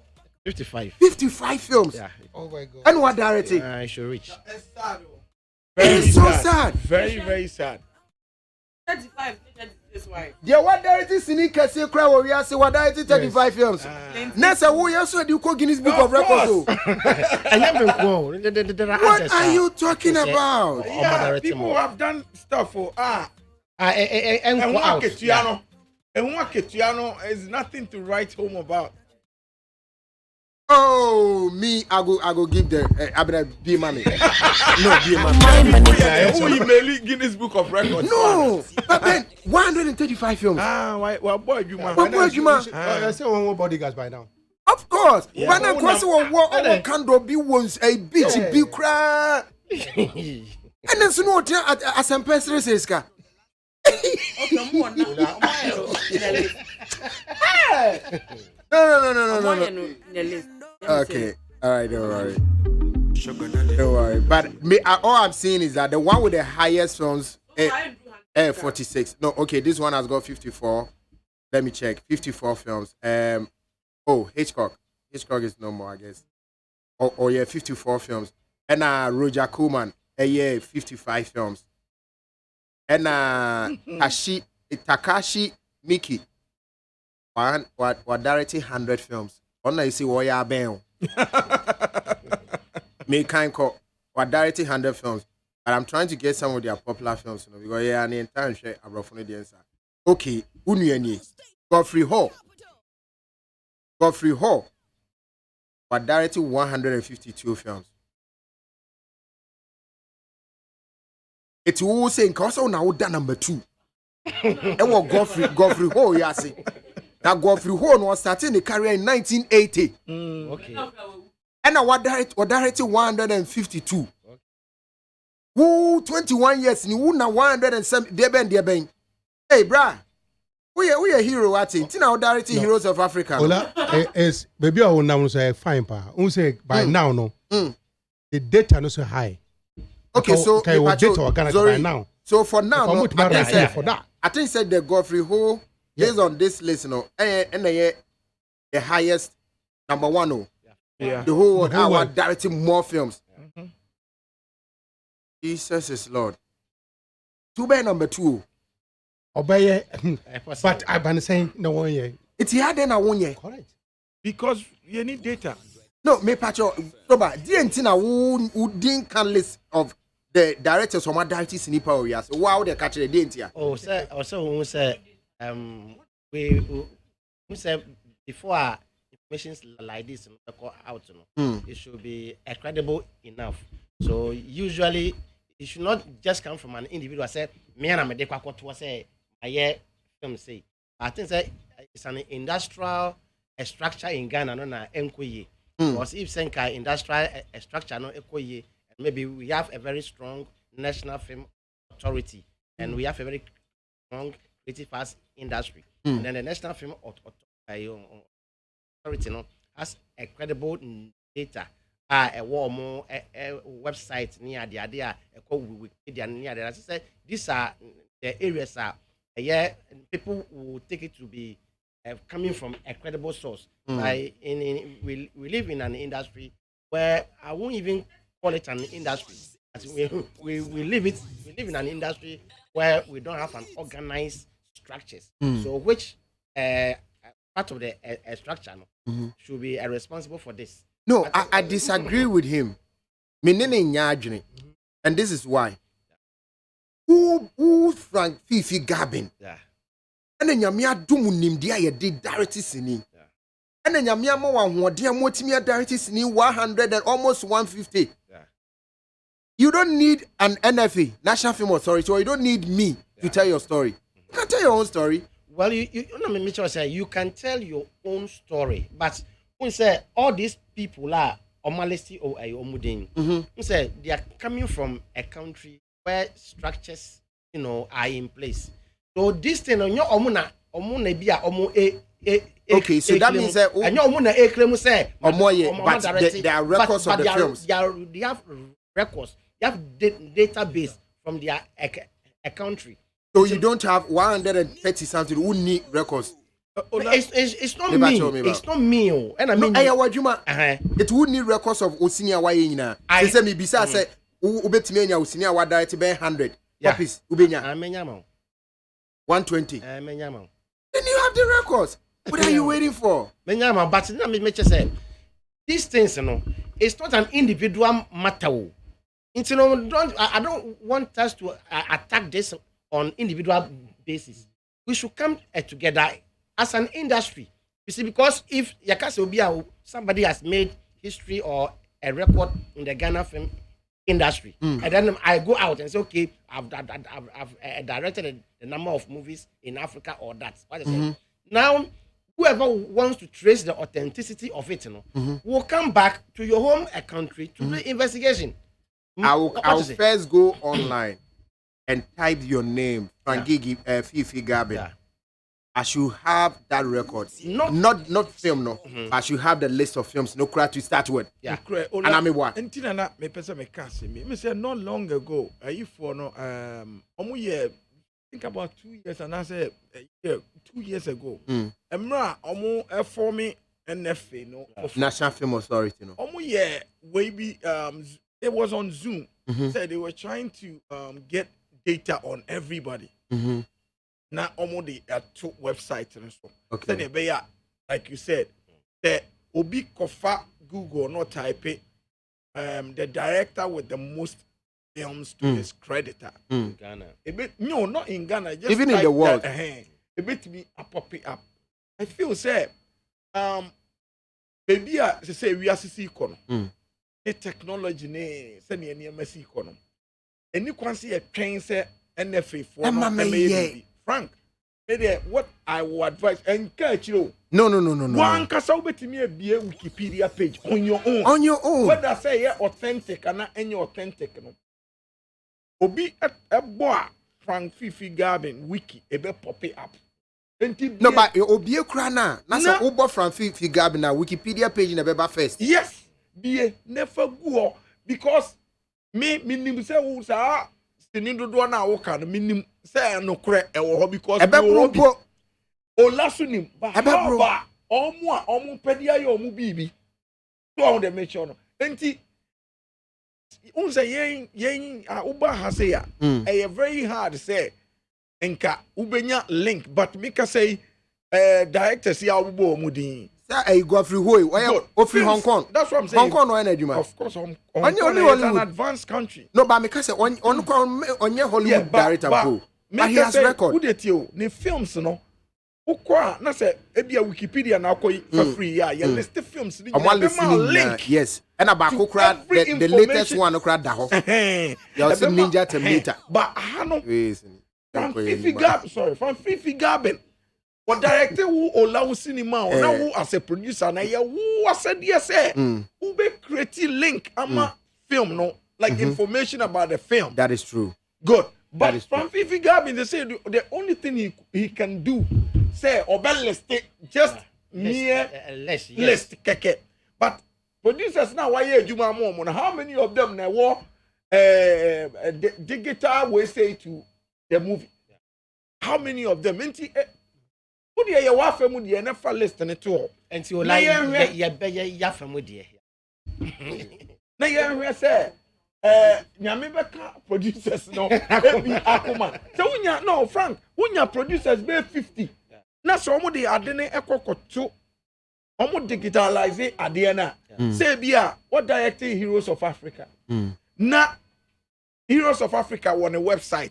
55. 55 films. Yeah. Oh my God. And what directing? I should reach. It's so sad. Very, very sad. 35. This why. There what directing Sinika say cry we are say what directing 35 films. Next who you also do Guinness Book of Records. What are you talking about? Yeah, people have done stuff for and Ketuano is nothing to write home about. Oh, me, I go give the be mommy. No, be mommy. Who email Guinness Book of Records? No, but then 135 films. Why? Well, boy, you man. I say one more bodyguards by now. Of course. When I cross one candle be once a beach be cry. And then so no as some person says ka. No. Okay, all right, don't worry. But me, all I'm saying is that the one with the highest films, 46. No, okay, this one has got 54. Let me check, 54 films. Hitchcock is no more, I guess. Oh yeah, 54 films. And Roger Corman, 55 films. And Takashi Miki, what directed 100 films. One I see what you been. Me kind call what directed 100 films. But I'm trying to get some of their popular films, you know, because yeah, and in time share abrofone the answer. Okay, Unuani. Godfrey Hall. But directed 152 films. It's who saying cause now done number 2. And what Godfrey Hall, yeah, say. Now Godfrey Hall was starting the career in 1980. Okay. And now what directed 152. Who 21 years ni who na 107 deben. Hey, brah. We are hero watching. Tina directing Heroes of Africa. Ola is baby I will now say fine pa. We say by now no. The data no so high. Okay, so data by now. So for now, no, for that. I think said the Godfrey Ho based on this list, no, and the highest number 1, no. Yeah. The whole world directing more films. Jesus is Lord. Too bad number 2. Obey, but I've been saying no one year. It's harder than 1 year. Correct. Because you need data. No, me patcho. Robert, DNT who didn't can list of the directors from our directors in Ipa areas. Wow, they catch the DNT. Oh, sir. Also, who said we said before information like this out, it should be credible enough. So usually it should not just come from an individual. Say me and I'm a say I film say. I think that it's an industrial structure in Ghana, no na enkoye. Because if Senka industrial structure no enkoye, maybe we have a very strong national film authority and we have a very strong creative arts industry. And then the national film authority no has a credible data. A warm website near the idea Wikipedia near the. As I said, these are the areas people will take it to be coming from a credible source. We live in an industry where I won't even call it an industry. As we live in an industry where we don't have an organized structures. So which part of the structure should be responsible for this? No, I disagree with him. And this is why. Who Frank Fifi Gabin? Yeah. And then Yamia Dumunim dia did directly sini. And then Yamia Mo dear Motimia directly sini 100 and almost 150. Yeah. You don't need an NFA, National Film Authority, or you don't need me to tell your story. You can tell your own story. Well, Mitchell say you can tell your own story, but we say all these people are Omalesi or Omudin. We say they are coming from a country where structures, are in place. So this thing on your omuna bia okay, so that means that and your omuna claim say but there are records of the films. They have records. They have database from their a country. So you don't have 130 something who need records. It's not me. It's not me. And I mean, it would need records of Osinia Wayina. I say me bisa say ubetimenya Osinia wa direct be 100 copies ubenya. 120. Then you have the records. What are you waiting for? But let me say these things, it's not an individual matter. I don't want us to attack this on individual basis. We should come together as an industry. You see, because if somebody has made history or a record in the Ghana film industry, and then I go out and say, okay, I've directed a number of movies in Africa or that. What I say. Now, whoever wants to trace the authenticity of it, will come back to your home country to do investigation. I will first go online and type your name, Frangigi Fifi Gabin. Yeah. I should have that record. Not film, no. I should have the list of films, no cry to start with. Yeah. And I mean what? Me say not long ago, think about 2 years and I say 2 years ago. Emra forming NFA, no. National Film Authority, no. It was on Zoom. Said they were trying to get data on everybody. Now, almost the two websites and so. Okay. Then they like you said, the Obi Kofa Google not type it. The director with the most films to his creditor. In Ghana. No, not in Ghana. Just even in the world. A bit me a pop it up. I feel say, baby, say we are see economy. The technology ne send any messy economy. And you can see a train say NFA for Frank. What I would advise encourage you. No. One kasa ubetimi e be a Wikipedia page on your own. On your own. Whether say yeah authentic and not any authentic no. Obi a boy Frank Fifi Garbin wiki e be pop it up. No, but Obi Krana. Nasa Uber Frank Fifi Garbin na Wikipedia page in the beba first. Yes. Be never go because me nim say who say Sinindo do na wo kan minim say no kre e wo because Ebebro o lasunim ba omo pedia ye omo bibi to on the make sure no enti un say yen uba ha say ya e very hard say enka ubenya link but me ka say directors ya ubo omo din say go free hoy free Hong Kong. That's what I'm saying. Hong Kong no energy man. Of course Hong Kong is an advanced country. No, but me ka say on Hollywood director go. But he has record. Who det you? Ni films no. Ukwa na say e bia Wikipedia na akoy for free ya. You list the films ni link. Yes. And about the latest one okra da ho. You also Ninja Terminator. But hano. From Fifi Garbin. What director who allow cinema or now who as a producer na ya who as a DSA who be create link ama film no like information about the film. That is true. Good. But from Fifi Garbin they say the only thing he can do say or list just near list keke. But producers now why you juma mo how many of them na war digital way say to the movie. How many of them who dey your wife mu dey na fa list ne to enti o la ya be ya fa mu dey na ye hwe say nyame beka producers no ebi akoma so unya no Frank unya producers be 50 na so omo dey ade ne ekokoto omo digitalize ade na say bia what directing Heroes of Africa na Heroes of Africa on a website.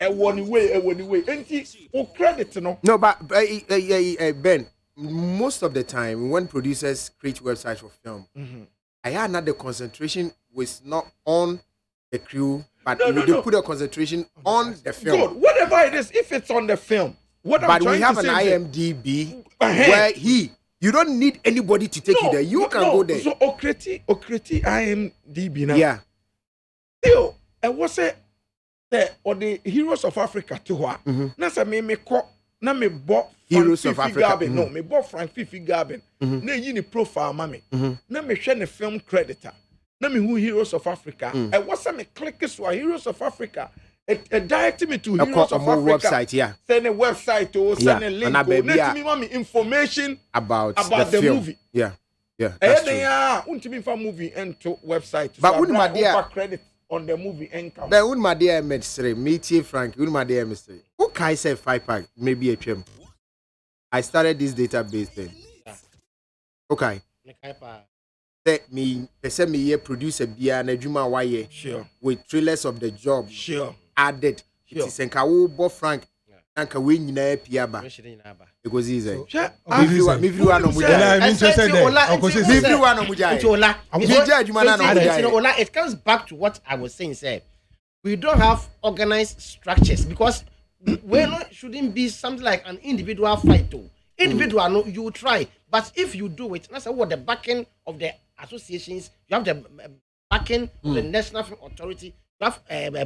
One way. Enti o credit no. No, but Ben, most of the time when producers create websites for film, I had not the concentration was not on the crew, but they put a concentration on the film. Good. Whatever it is, if it's on the film, but we have an IMDb where you don't need anybody to take you there. You can go there. So Okreti IMDb now. Yeah. Still, I was say or the Heroes of Africa to her. Na say me ko na me bought Heroes of Africa. No, me bought Frank Fifi Garbin. Na yi ni profile mami. Na me hwe ne film creditor. Na me who Heroes of Africa. I was say me click so Heroes of Africa. It direct me to Heroes of Africa website, yeah. Send a website or send a link. Let me information about the movie. Yeah. That's true. Untimi fa movie into website. But when my dear credit on the movie income. But when my dear meet Frank, when my dear Mr. Who can I say 5-pack? Maybe a trim. I started this database then. Okay. Let me producer Bia and Juma Waye. Sure. With trailers of the job. Sure. Added. Sure. It's Bo Frank. And can win in a piaba. It was easy. It comes back to what I was saying, sir. We don't have organized structures because we shouldn't be something like an individual fight too. Individual, no, you try, but if you do it, that's what the backing of the associations, you have the backing of the National Film Authority. You have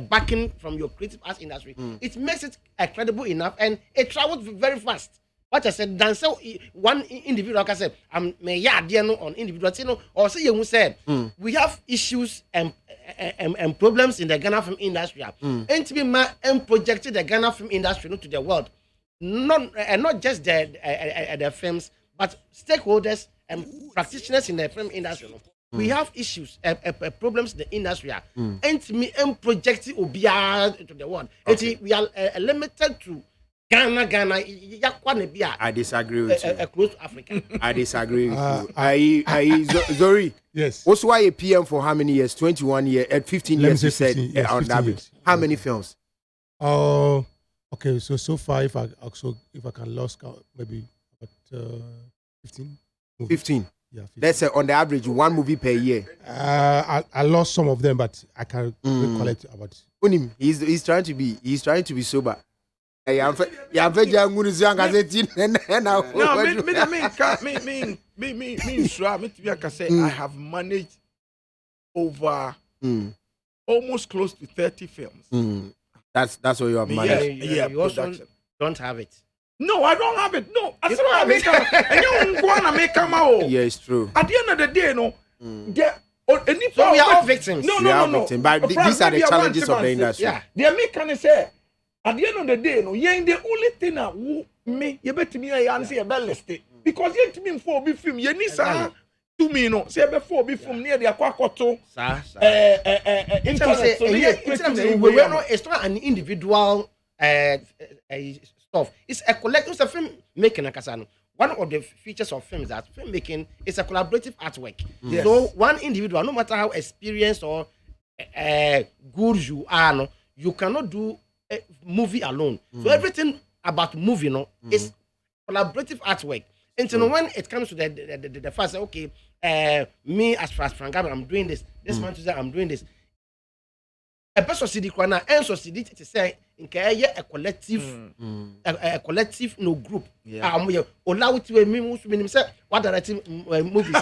backing from your creative arts industry. It makes it credible enough and it travels very fast. What I said, dan so one individual can say, I'm me on individual, or say you said we have issues and problems in the Ghana film industry. And to be projected the Ghana film industry to the world, not just the films, but stakeholders and practitioners in the film industry. We have issues, problems in the industry, and me projecting obia to the world. We are limited to Ghana, I disagree with you. Close to Africa. I disagree with you. Zori. Yes. Also, why a PM for how many years? 21 years, at 15 years, you said, on average. Years. How many films? Oh, okay. So far, if I can lose count, maybe about 15. 15. Yeah, 15. Let's say on the average, one movie per year. I lost some of them, but I can recollect about. Unim, he's trying to be sober. No, I have managed over almost close to 30 films. That's what you have managed. Yeah, you also don't have it. No, I don't have it. No, I said I make and you want to make come out. Yeah, it's true. At the end of the day, no, so we are all victims. No. But these are the challenges of the industry. Yeah, the American say at the end of the day, no, you're the only thing that me you better me I say about list because you to me for be film you need to me no say before be film near the akwakoto it's not an individual stuff. It's a collective. It's a film making. One of the features of film is that filmmaking is a collaborative artwork. Yes. So one individual, no matter how experienced or good you are, no, you cannot do a movie alone. So everything about movie, no, is collaborative artwork. And so when it comes to the first, okay, me as far as Frank, I'm doing this. This man to say I'm doing this. A person CD kwana and so CD to say in a collective a collective no group. Yeah. Allow it to me movie say what directing movies.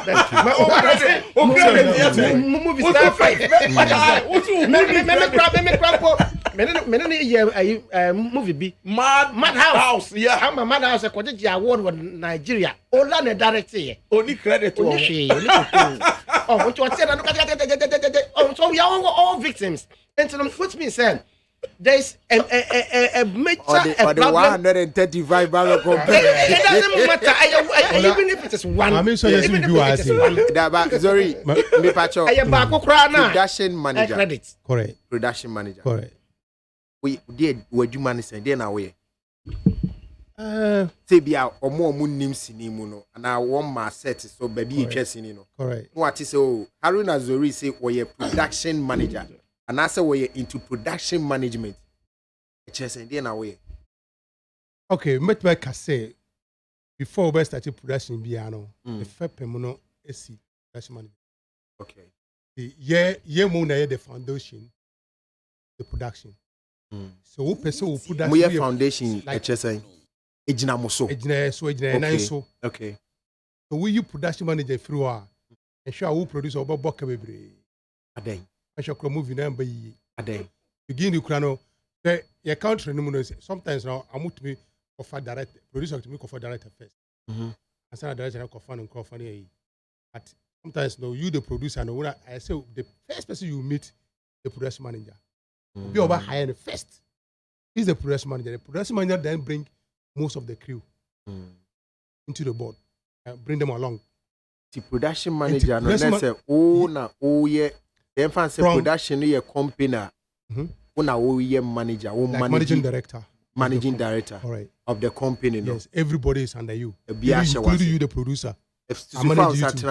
Movies movie be Madhouse. Yeah, I'm a Madhouse. I got the award with Nigeria. Ola ne director. Only credit to oh, what you said? Oh, so we are all victims. And so, which means there's a major problem. 135 barrel it doesn't matter. Even if it is one. I mean, so yes, we do. Sorry, me patcho. Production manager. Credit. Correct. Production manager. Correct. We did what you manage and then away. Say be out or more moon names sinimuno, and I want my set so baby interesting, Correct. What is so Haruna Zori say we a production manager, and I say we into production management. Just and then away. Okay, met my say before we started production piano, the first permanent is production management. Okay. The year the foundation, the production. So who person will put that we foundation like HSI. Okay. So we you production manager through and sure who produce over book every day. I shall movie number a day. Begin you crano. Your country sometimes now I move to me offer direct producer to me offer director first. And send a director and fund and crowdfunding. But sometimes no you the producer and when I say the first person you meet the production manager. Be over hire first. He's the production manager. The production manager then bring most of the crew into the board and bring them along. The production manager, no, let's say, then fancy production is a company. Manager, like managing director. Managing director of the company. No? Yes, everybody is under you. Including you, the producer. I'm managing you too.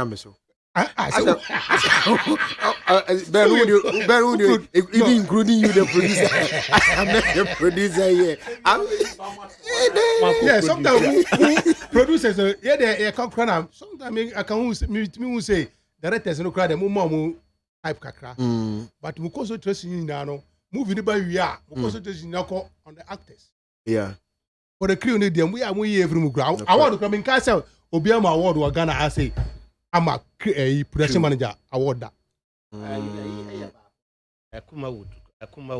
Even including you, the producer. I'm not the producer here. Yeah, sometimes producers, they come cry. Sometimes I can say directors no cry. The more hype kakra. But we concentrate in now. Moving by we are. We concentrate now on the actors. Yeah. For the crew, we are every move. I want to come in castle. Obiama award wa Ghana. I say. I'm a production manager award that. Kumawood.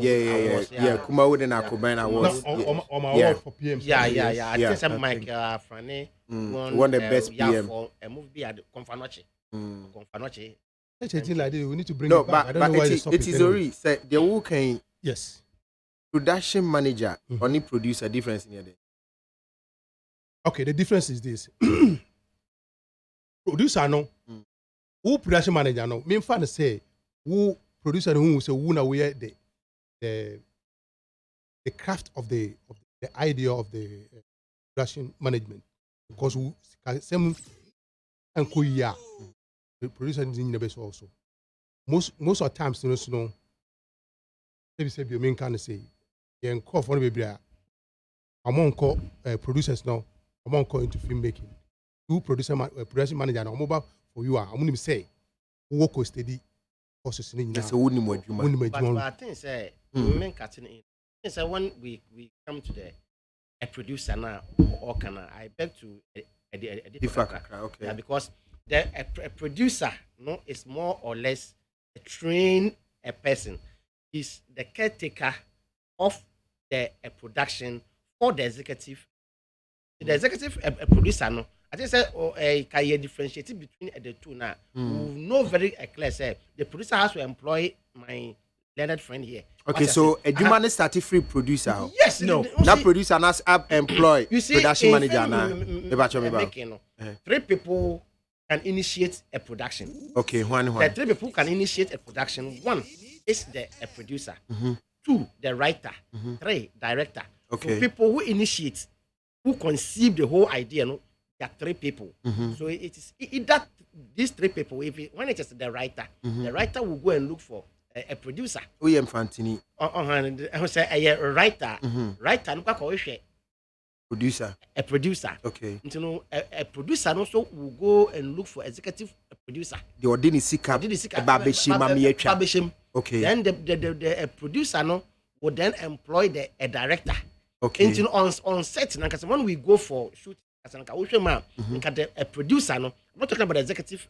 Yeah. Kumawood and Akubana awards. On my award for PM. Yeah. I think some Mike Franny won the best PM. For a movie at Confanoche. Like this, we need to bring no, it back. But it is already said the who can production manager only produce a difference in here. Okay, the difference is this. Producer no, who production manager no. Me fan say who producer who say who na we the craft of the the idea of the production management because we some and koya the producer in the best also. Most of the times, you know, maybe say you mean can say, you call for the baby. Among call producers now, among call into filmmaking. You production manager now, mobile for you are. I'm going to say, work steady. That's a wooden word. But I think say, men cutting in. I say when we come to a producer now or can I beg to differ. Okay. Yeah, because a producer no is more or less a trained person. Is the caretaker of the production for the executive. The executive producer no. I think say can you differentiate between the two now? We know very clear say the producer has to employ my learned friend here. Okay, so a human started free producer. Yes, no. That producer has employ production manager now. Making 3 people can initiate a production. Okay, one. The 3 people can initiate a production. 1 is the producer. 2 the writer. 3 director. Okay. So people who initiate, who conceive the whole idea, no, there are 3 people. So it is that these 3 people. When it is the writer will go and look for a producer. William Fantini. I say a writer. Writer, no call producer. A producer. Okay. You know, a producer also will go and look for executive producer. The ordinary sika. Babeshim. Okay. Then the producer no will then employ a director. Okay. Into on set, because when we go for shoot, as a producer no, I'm not talking about the executive.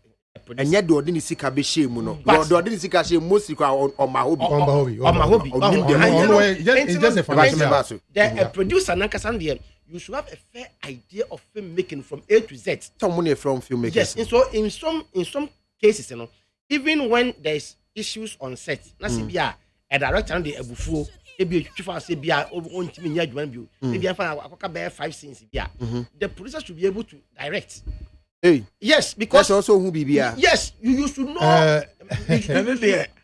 And yet the ordinary sika be shame, no. The ordinary sika shame mostly on my hobby. On my hobby. Just a fantasy. The producer Nankasandie, you should have a fair idea of filmmaking from A to Z. Someone from filmmaking. Yes, and so in some cases, you know, even when there's issues on set, na sibia a director and the ebufu, ebi chufa say bia on timi nya adwan bio. Ebi afa akoka be 5 scenes bia. The producer should be able to direct. Hey. Yes, because that's also who BBA. Yes, you should know.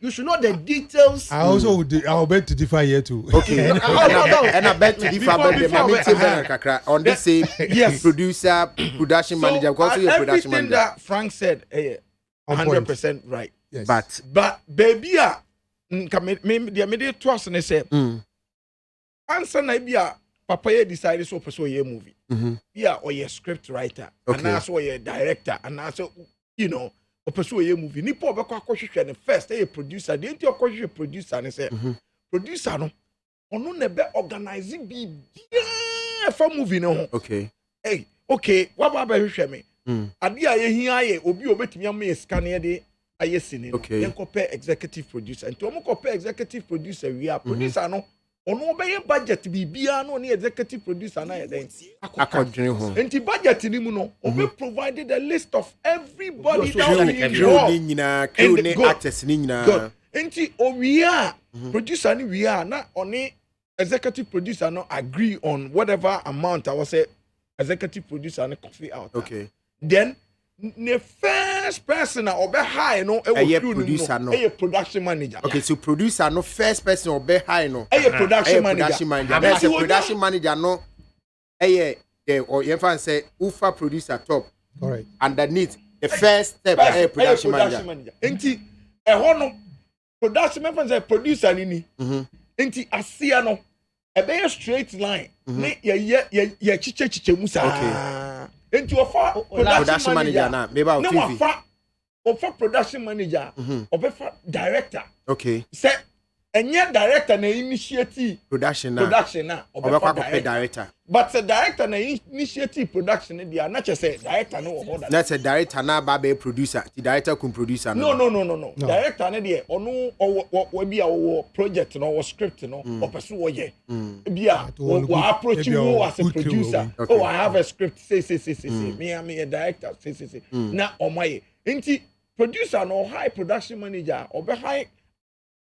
You should know the details. I'll bet to differ here too. Okay. And I bet to differ on the same producer, production manager. Because you're production manager. Everything that Frank said, 100% right. Yes. But baby, the immediate trust and say, answer na Papa decided so pursue a movie. Yeah, or a script writer, and also a director, and also, you know, or pursue a movie. Nipo beko akoshwe the first a producer, the entire akoshwe producer and say, producer no, ono nebe organizing be for movie no. Okay. Hey, okay, what about hwehwe me? Ade aye hia aye obi obetimi am e scanner de aye sine. Okay. Then compare executive producer. And to compare executive producer we are producer no. Ono obeye budget bibia no ne executive producer na yeden akwadwene ho enti budget ni mu no obe provided a list of everybody that crew ni actors ni nyina enti owia producer ni wia na oni executive producer no agree on whatever amount I was say executive producer no coffee out. Okay. Then the first person obe high no a producer no a production manager. Okay, so producer no first person obe high no a production manager. There's a production manager no or you can say ufa producer top. Correct. Underneath the first step a production manager. Enti e ho no production manager say producer ni enti asia no e be straight line ne ye chiche musa. Okay. Into a production manager now, maybe I'll TV. Of production manager, of a director. Okay. Say, and yet director na initiative production now, of a director. But the director na initiative production, they are not just a director no. That's a director now, baby producer. The director can producer. No. Director na there, or no, or be our project no, or script no, or pursue ye. Be or approach you as a producer. Okay. Oh, I have a script. Say. Me a director. Say. Now, on my producer no high production manager or be high.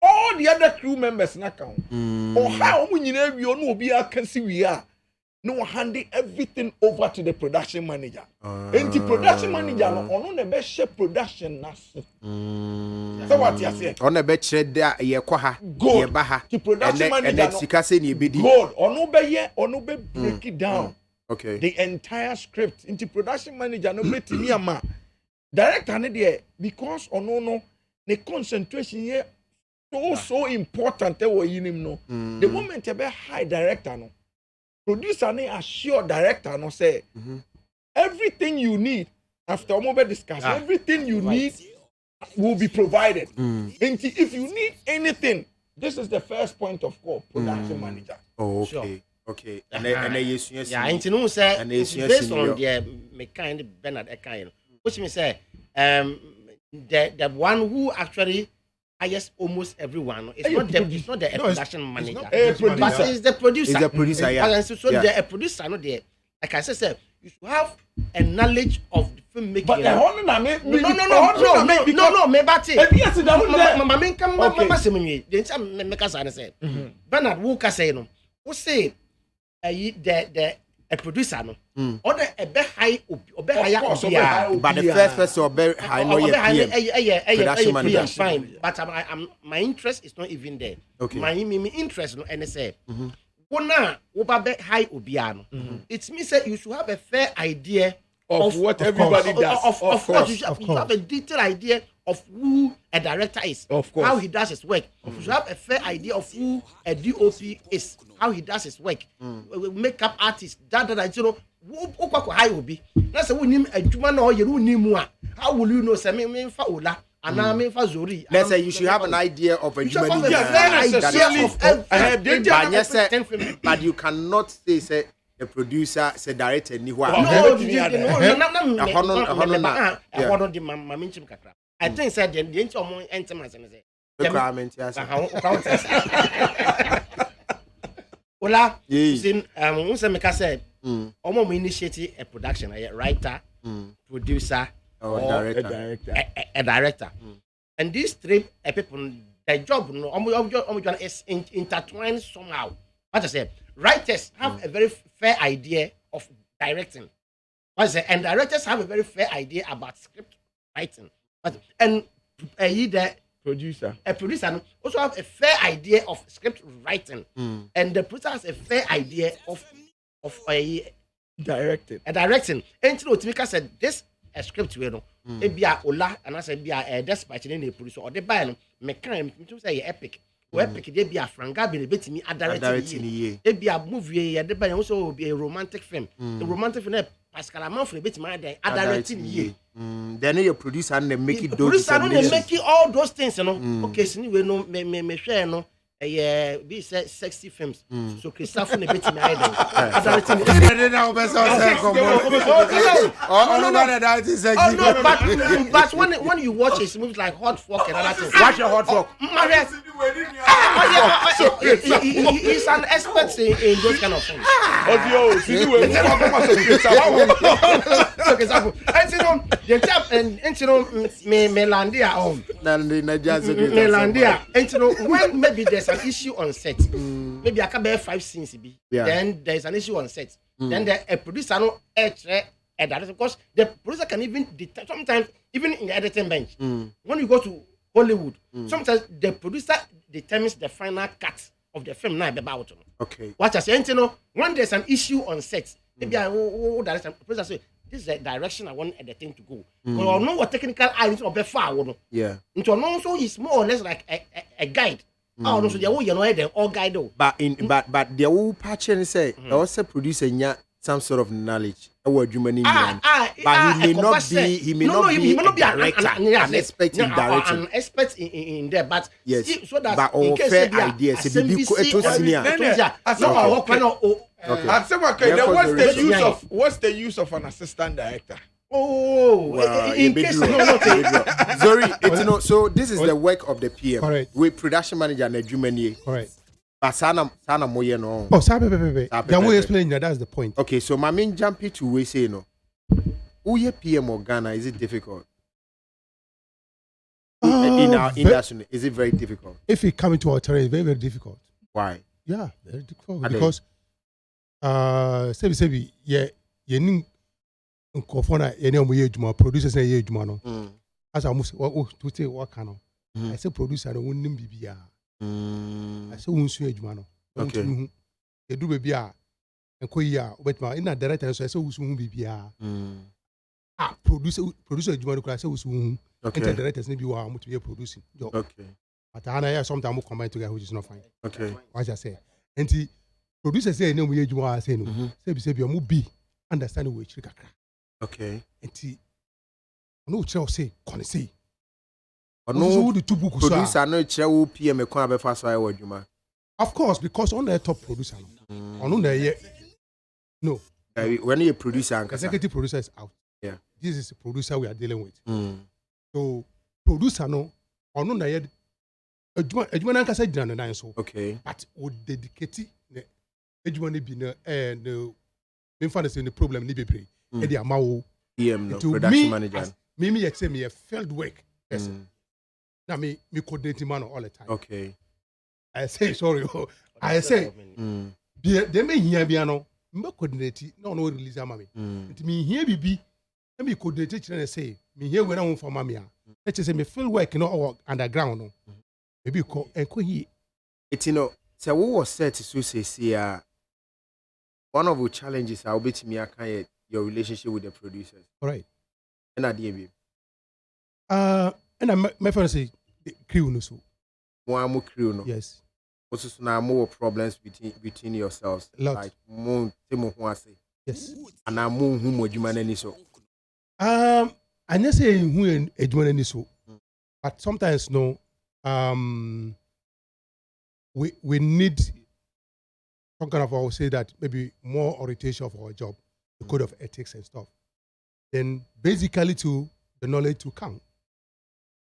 All the other crew members na count. Or how we nyina we no obi aka si we are. no handing everything over to the production manager. And the production manager no ono na be share production na so. So what you say? On a bet shed there ye kwaha ye baha. The production manager and sika say ni ebedi. God ono be break it down. Okay. The entire script into production manager no be timi ama. Director ne there because ono no the concentration here so important e wo yinim no. The moment you be high director no producer ne assure director no say everything you need after mobile discuss everything you need will be provided. And if you need anything, this is the first point of call, production manager. Oh, okay. Sure. Okay. And yes. Yeah, and you know say based on the mechanic Bernard Ekain, which means say the one who actually hires almost everyone. It's not the production manager. But it's the producer. It's the producer, yeah. And so the producer, not the like I said, you should have a knowledge of the filmmaking. But no, Bernard Walker say no. Who say the producer no? Or the high but the first person high no production manager fine. But my interest is not even there. Okay. My interest no and say high obiano. It means that you should have a fair idea of what everybody does. Of course. You should have a detailed idea of who a director is, of course, how he does his work. You should have a fair idea of who a DOP is, how he does his work. Makeup artist, you know, high will be. That's we name a human or you name how will you know? Say me for Ola. Let's say you should have an idea of a human being. But you cannot say the producer, say director, I think said the intimate requirement. Ola, said, Omo initiated a production, a writer, producer, or a director. And these three people, their job is intertwined somehow. What I said, writers have a very fair idea of directing. What I said, and directors have a very fair idea about script writing. And the producer also have a fair idea of script writing. And the producer has a fair idea of a directing. And Timika said this a script we know. Ebia Ola and I said a despite in the producer or the buy mechanic to say epic. Epic they be a franga be betimi a directing. Ebia movie the buy also be a romantic film. The romantic film Pascal Amanfre betimi a directing ye. Then your producer and they make it those producer and they make it all those things, you know. Okay, so we no me share no be 60 films. So Christophe ne beti me either. But when you watch it moves like Hot Fork and other things. Watch your Hot Fork. He's an expert in those kind of things. When maybe there's an issue on set, maybe I can bear 5 scenes, then there's an issue on set, then a producer no director, because the producer can even sometimes even in the editing bench. When you go to Hollywood, sometimes the producer determines the final cut of the film. About okay. What I say, when there's an issue on set, maybe I director producer say this is the direction I want the thing to go. But I know what technical eye is far. Yeah. Into also is more or less like a guide. Oh, no, so they all guide. But the whole patch say also producer some sort of knowledge. But he may not be a director, an expert in direction. An expert in there, but yes, so that but all fair ideas. What's the use of an assistant director? Oh, in case sorry, so this is the work of the PM. Correct. With production manager and Jumani. Correct. But sana moye no. Oh, can we explain that? That's the point. Okay, so my main jump to we say no. Who ye PM or Ghana? Is it difficult? In our industry, is it very difficult? If it come into our terrain, it's very, very difficult. Why? Yeah, very difficult. Because Sebi ye nim nkofo na ye ne omoye adwuma producers na ye adwuma no as almost to say what can I say producer no nim bibia I say wonsu adwuma no okay e du baby a enkoyi a obetima ina director so I say wusu hu bibia producer adwuma no kra say wusu hu okay directors ne bi wa mo to be producing job okay but ana ya sometimes we combine together which is not fine okay what I say enti producer say no we adwuma say no say bi omo bi understand we chiri kakra okay enti no chira say kon say no the two books producer no chira wo PM kon abefa so ayi adwuma of course because on the top producer on the no when you producer executive producer is out yeah this is the producer we are dealing with so producer no on the adwuma na nkasa gina na so okay but we dedicate the adwuma ne bi na no me find the problem ni bebre e dey amawo PM no production manager me say me a field work yes na me coordinating man all the time okay I say sorry I say they me here bia no me coordinate no release am me nti me here bibi na me coordinate chire say me here we na won for me a e say me field work no underground no maybe ko enko hi it no say we was set so say one of the challenges I will be to me can your relationship with the producers. All right. And at the end, and my friend say crew no so. More crew no. Yes. Also, now more problems between yourselves. Like more temo who say. Yes. And now more who mo juma nani so. I not say who juma nani so, but sometimes no. We need. Some kind of I will say that maybe more orientation of our job, the code of ethics and stuff. Then basically to the knowledge to count.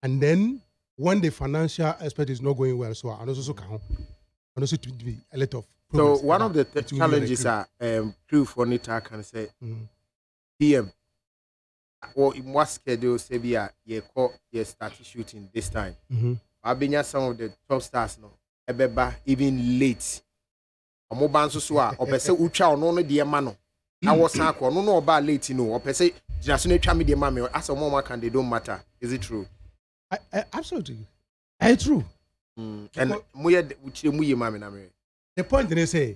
And then when the financial aspect is not going well, so I also count. And also to be a lot of progress. So one of the challenges are proof on it I can say PM or in what schedule say you start shooting this time. I've been some of the top stars now. Ebeba even late. Omo banso so a opese utwa ono no de ma no na wo san akọ no no oba late no opese gina so na twa me de ma me as omo ma can they don't matter is it true absolutely it's true and muye uchire muye ma me na me the point they say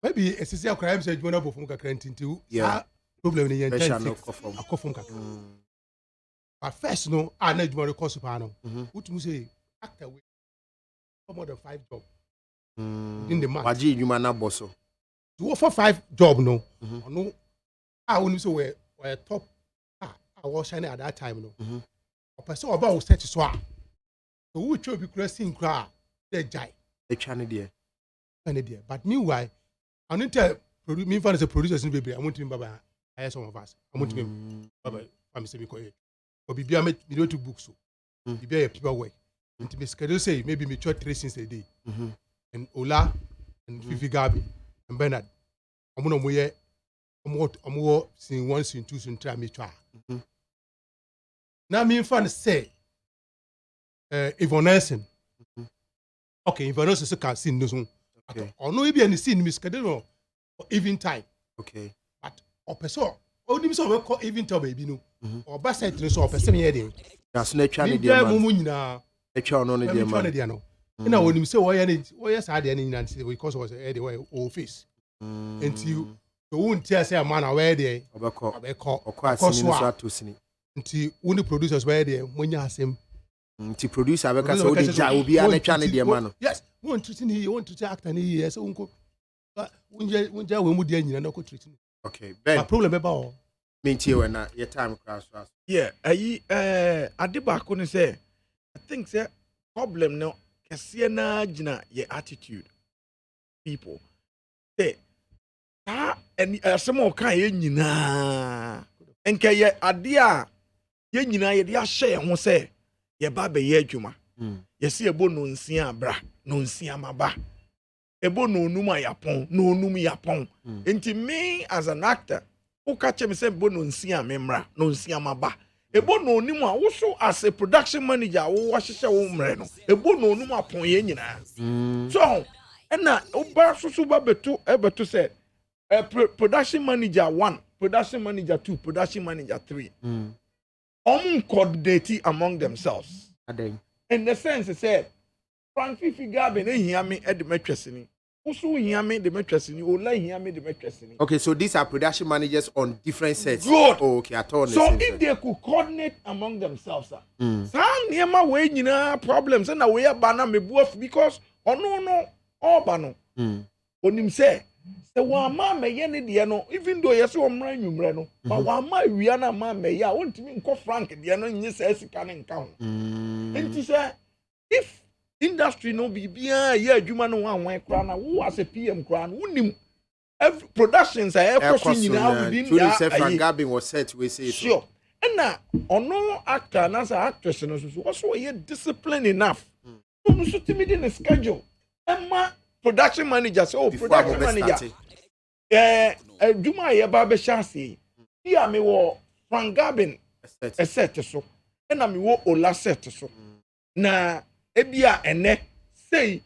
maybe esisi akra am say jona bofum kakra ntinti yeah problem ni yen time akofum kakra but first no na juma course pa no utumu say actor we more than 5 jobs in the month. Waji you man na bosso. To offer 5 job no. No. I only so we top. I was shining at that time no. A person about set so. So we try be crossing cry. They jai. They channel there. Channel there. But meanwhile, I need to me find as a producer in baby. I want to be baba. I have some of us. I want to be baba. I'm saying because. But be I make me to book so. Be a people work. And to be schedule say maybe me try 3 things a day. And Ola and Fifi Gabi and Bernard. I'm going to seeing 1 scene 2 scene 3 me try. Now me fan say Yvonne Nelson. Okay, Yvonne Nelson can see no so. Or no be any scene me schedule for even time. Okay. But or person only so we call even time baby no. Or ba set so person here dey. That's no try dey man. E try no dey no. And now when you say why sad any because was a office until the won't tell say a man away there until when the producers were there when you ask him to produce a because all the job will be an channel man. Yes, want to act and yes, uncle. When you no treating. Okay, Ben. Problem about me when your time crash. Yeah, at the back when say I think say problem now. Kasiana jina ye attitude people say and some of kan ye nyina enke ye ade a ye nyina ye de share ho say ye ba be ye adwuma ye se ebo no nsia bra no nsia maba ebo no onum ayapon no onum yapon enti me as an actor who catch me say ebo no nsia memra no nsia maba ebo no onim a wo so as a production manager wo wahyehyɛ wo mre no ebo no onum apon ye nyina so And now, Oba Susuba Beto said, production manager 1, production manager 2, production manager 3. Coordinating among themselves. In the sense, he said, Frank Fifi Gabin, hear me at the mattress. Also, hear me the mattress. Ola hear me the mattress. Okay, so these are production managers on different sets. Good. Oh, okay, I told so if they could coordinate among themselves, some near way, problems, and away a banner me both because, no, all banner. On him say, the one man may yen the even though yes, I'm running you, Breno, but one my Rihanna man may, I want to mean call Frank, the ano, yes, he can count. And he said, if industry no be yeah, you man one crown, who has a PM crown, who every productions are within that. Frank Gabin was set, we say. Sure. And now, on no actor and as an actress, and also a discipline enough. No, so timid in a schedule. Emma, production manager, production manager. Juma, Baba Shasi. Here, me war Frank Gabin, a set so. And I me war Ola set so. Na, ebia ene, say,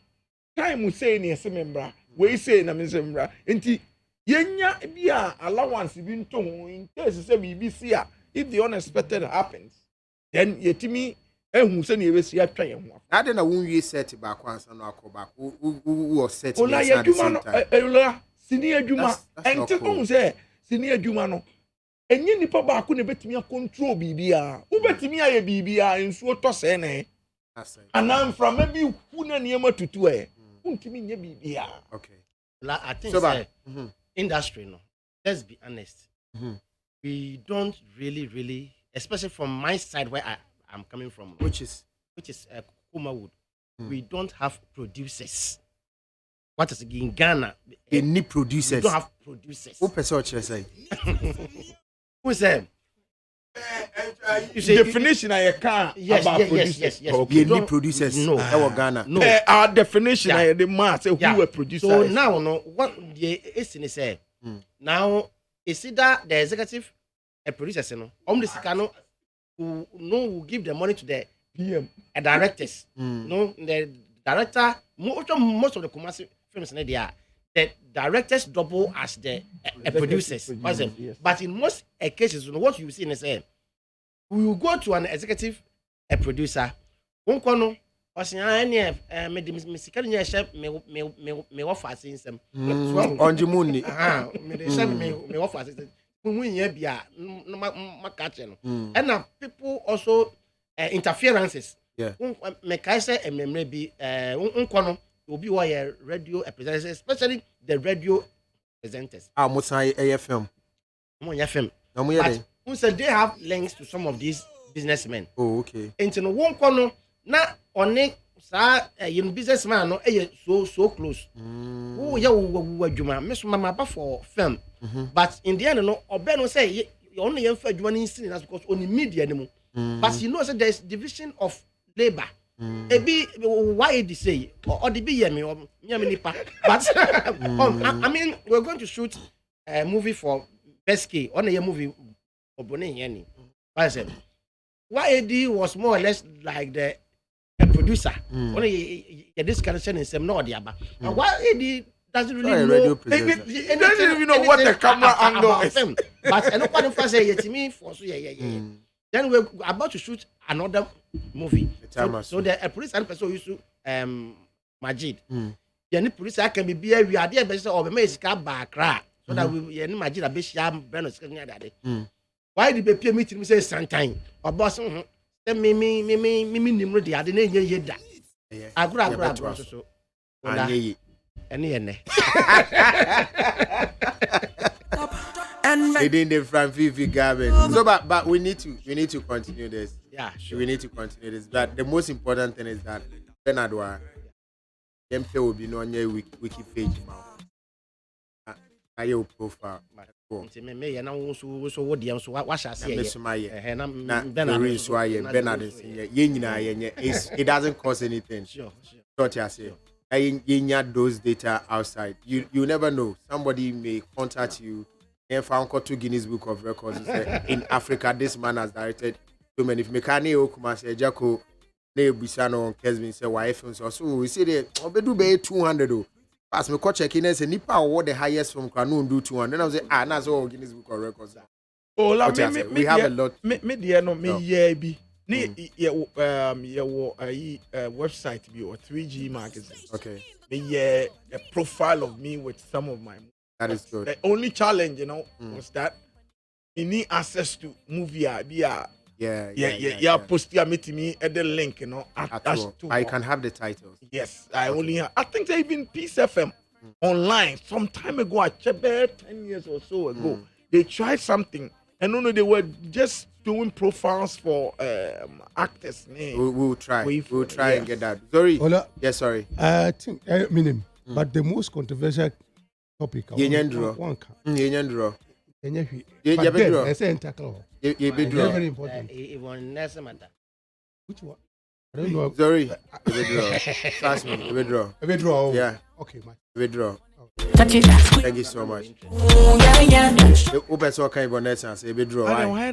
time we say near Semembra, we say na Mesembra, enti, yenya ebia allowance bin to in case say BBC, if the unexpected happens, then yetimi, who send you see a try. I don't know when you set back once and I'll go back. Who was set? Ola Juma, senior Juma, and to say, senior Jumano. And you nipa back couldn't bet me a control BBR. Who bet me a BBR in so to say, and I'm from maybe Huna Niema to 2. Won't mean your BBR. Okay. I think so, industry, no. Let's be honest. We don't really, especially from my side where I'm coming from, which is Kumawood. We don't have producers. What is it in Ghana? They need producers. We don't have producers. Who person say? Who said? Definition I can't about producers. Yes. Okay. They need producers. No, Ghana. No. Our definition I the mass who a producer. So now, no, what the essence say? Now, is either the executive, a producer, no, the Sicano who will give the money to the PM, directors. No, the director, most of the commercial films in the directors double as the producers. Yes. But in most cases, what you see is we will go to an executive, a producer. On and now people also interferences. Yeah. Maybe will be why radio presenters, especially the radio presenters. AFM. But they have links to some of these businessmen. Oh, okay. And no one corner na on it, businessman no so close. Oh, yeah, Miss Mama for film. But in the end, no, Obeno say you only have one incident because only media anymore. But you know, so there's division of labor. Why did they say or the be me or but I mean, we're going to shoot a movie for Pesky on a movie for Bonnie. I said, YAD was more or less like the producer. Only this connection is some no the other. YAD doesn't really know. They doesn't even know what the camera angle is. But I know what the say to me for so Then we're about to shoot another movie. So the police and person used to Majid. The police can be beer. We are there, but or be back so that we Majid a bit sham brand of why did the meeting me say sometime? Or boss, tell me, the other name, I grab so. Any. And they didn't the Frank Fifi Gavin. So, but we need to continue this. Yeah, sure. We need to continue this. But the most important thing is that Benadwa, MP will be on your wiki page now. Your profile. Me and also what the answer what shall say? It doesn't cost anything. Sure. What I say. You those data outside. You never know. Somebody may contact you and found to Guinness Book of Records. In Africa, this man has directed so many. If Mekane Okuma say Jacko, ne Bisano on Kesmin say why films so we say they obedu be 200. As me check in and say nipa award the highest from Kranu do 200. Then I was say that's all Guinness Book of Records. Oh, la we have a lot. Me no me yeah be. Ni website be or 3G magazine. Okay. Me yeah a profile of me with some of my. That is good. The only challenge, was that you need access to movie. Yeah. Post meet me at the link, I can have the titles. Yes, I think they even Peace FM online some time ago. I checked 10 years or so ago. They tried something, and they were just doing profiles for actors. We'll try. We'll try and get that. Sorry. Ola, yes, sorry. I think but the most controversial topic. Yenyandro. I say tackle. Very important. It was next matter. Which one? I don't know. Sorry. Trust me. Withdraw. Yeah. Okay, man. Withdraw. Touch it. Thank you so much. Yeah. Open so kind of withdraw.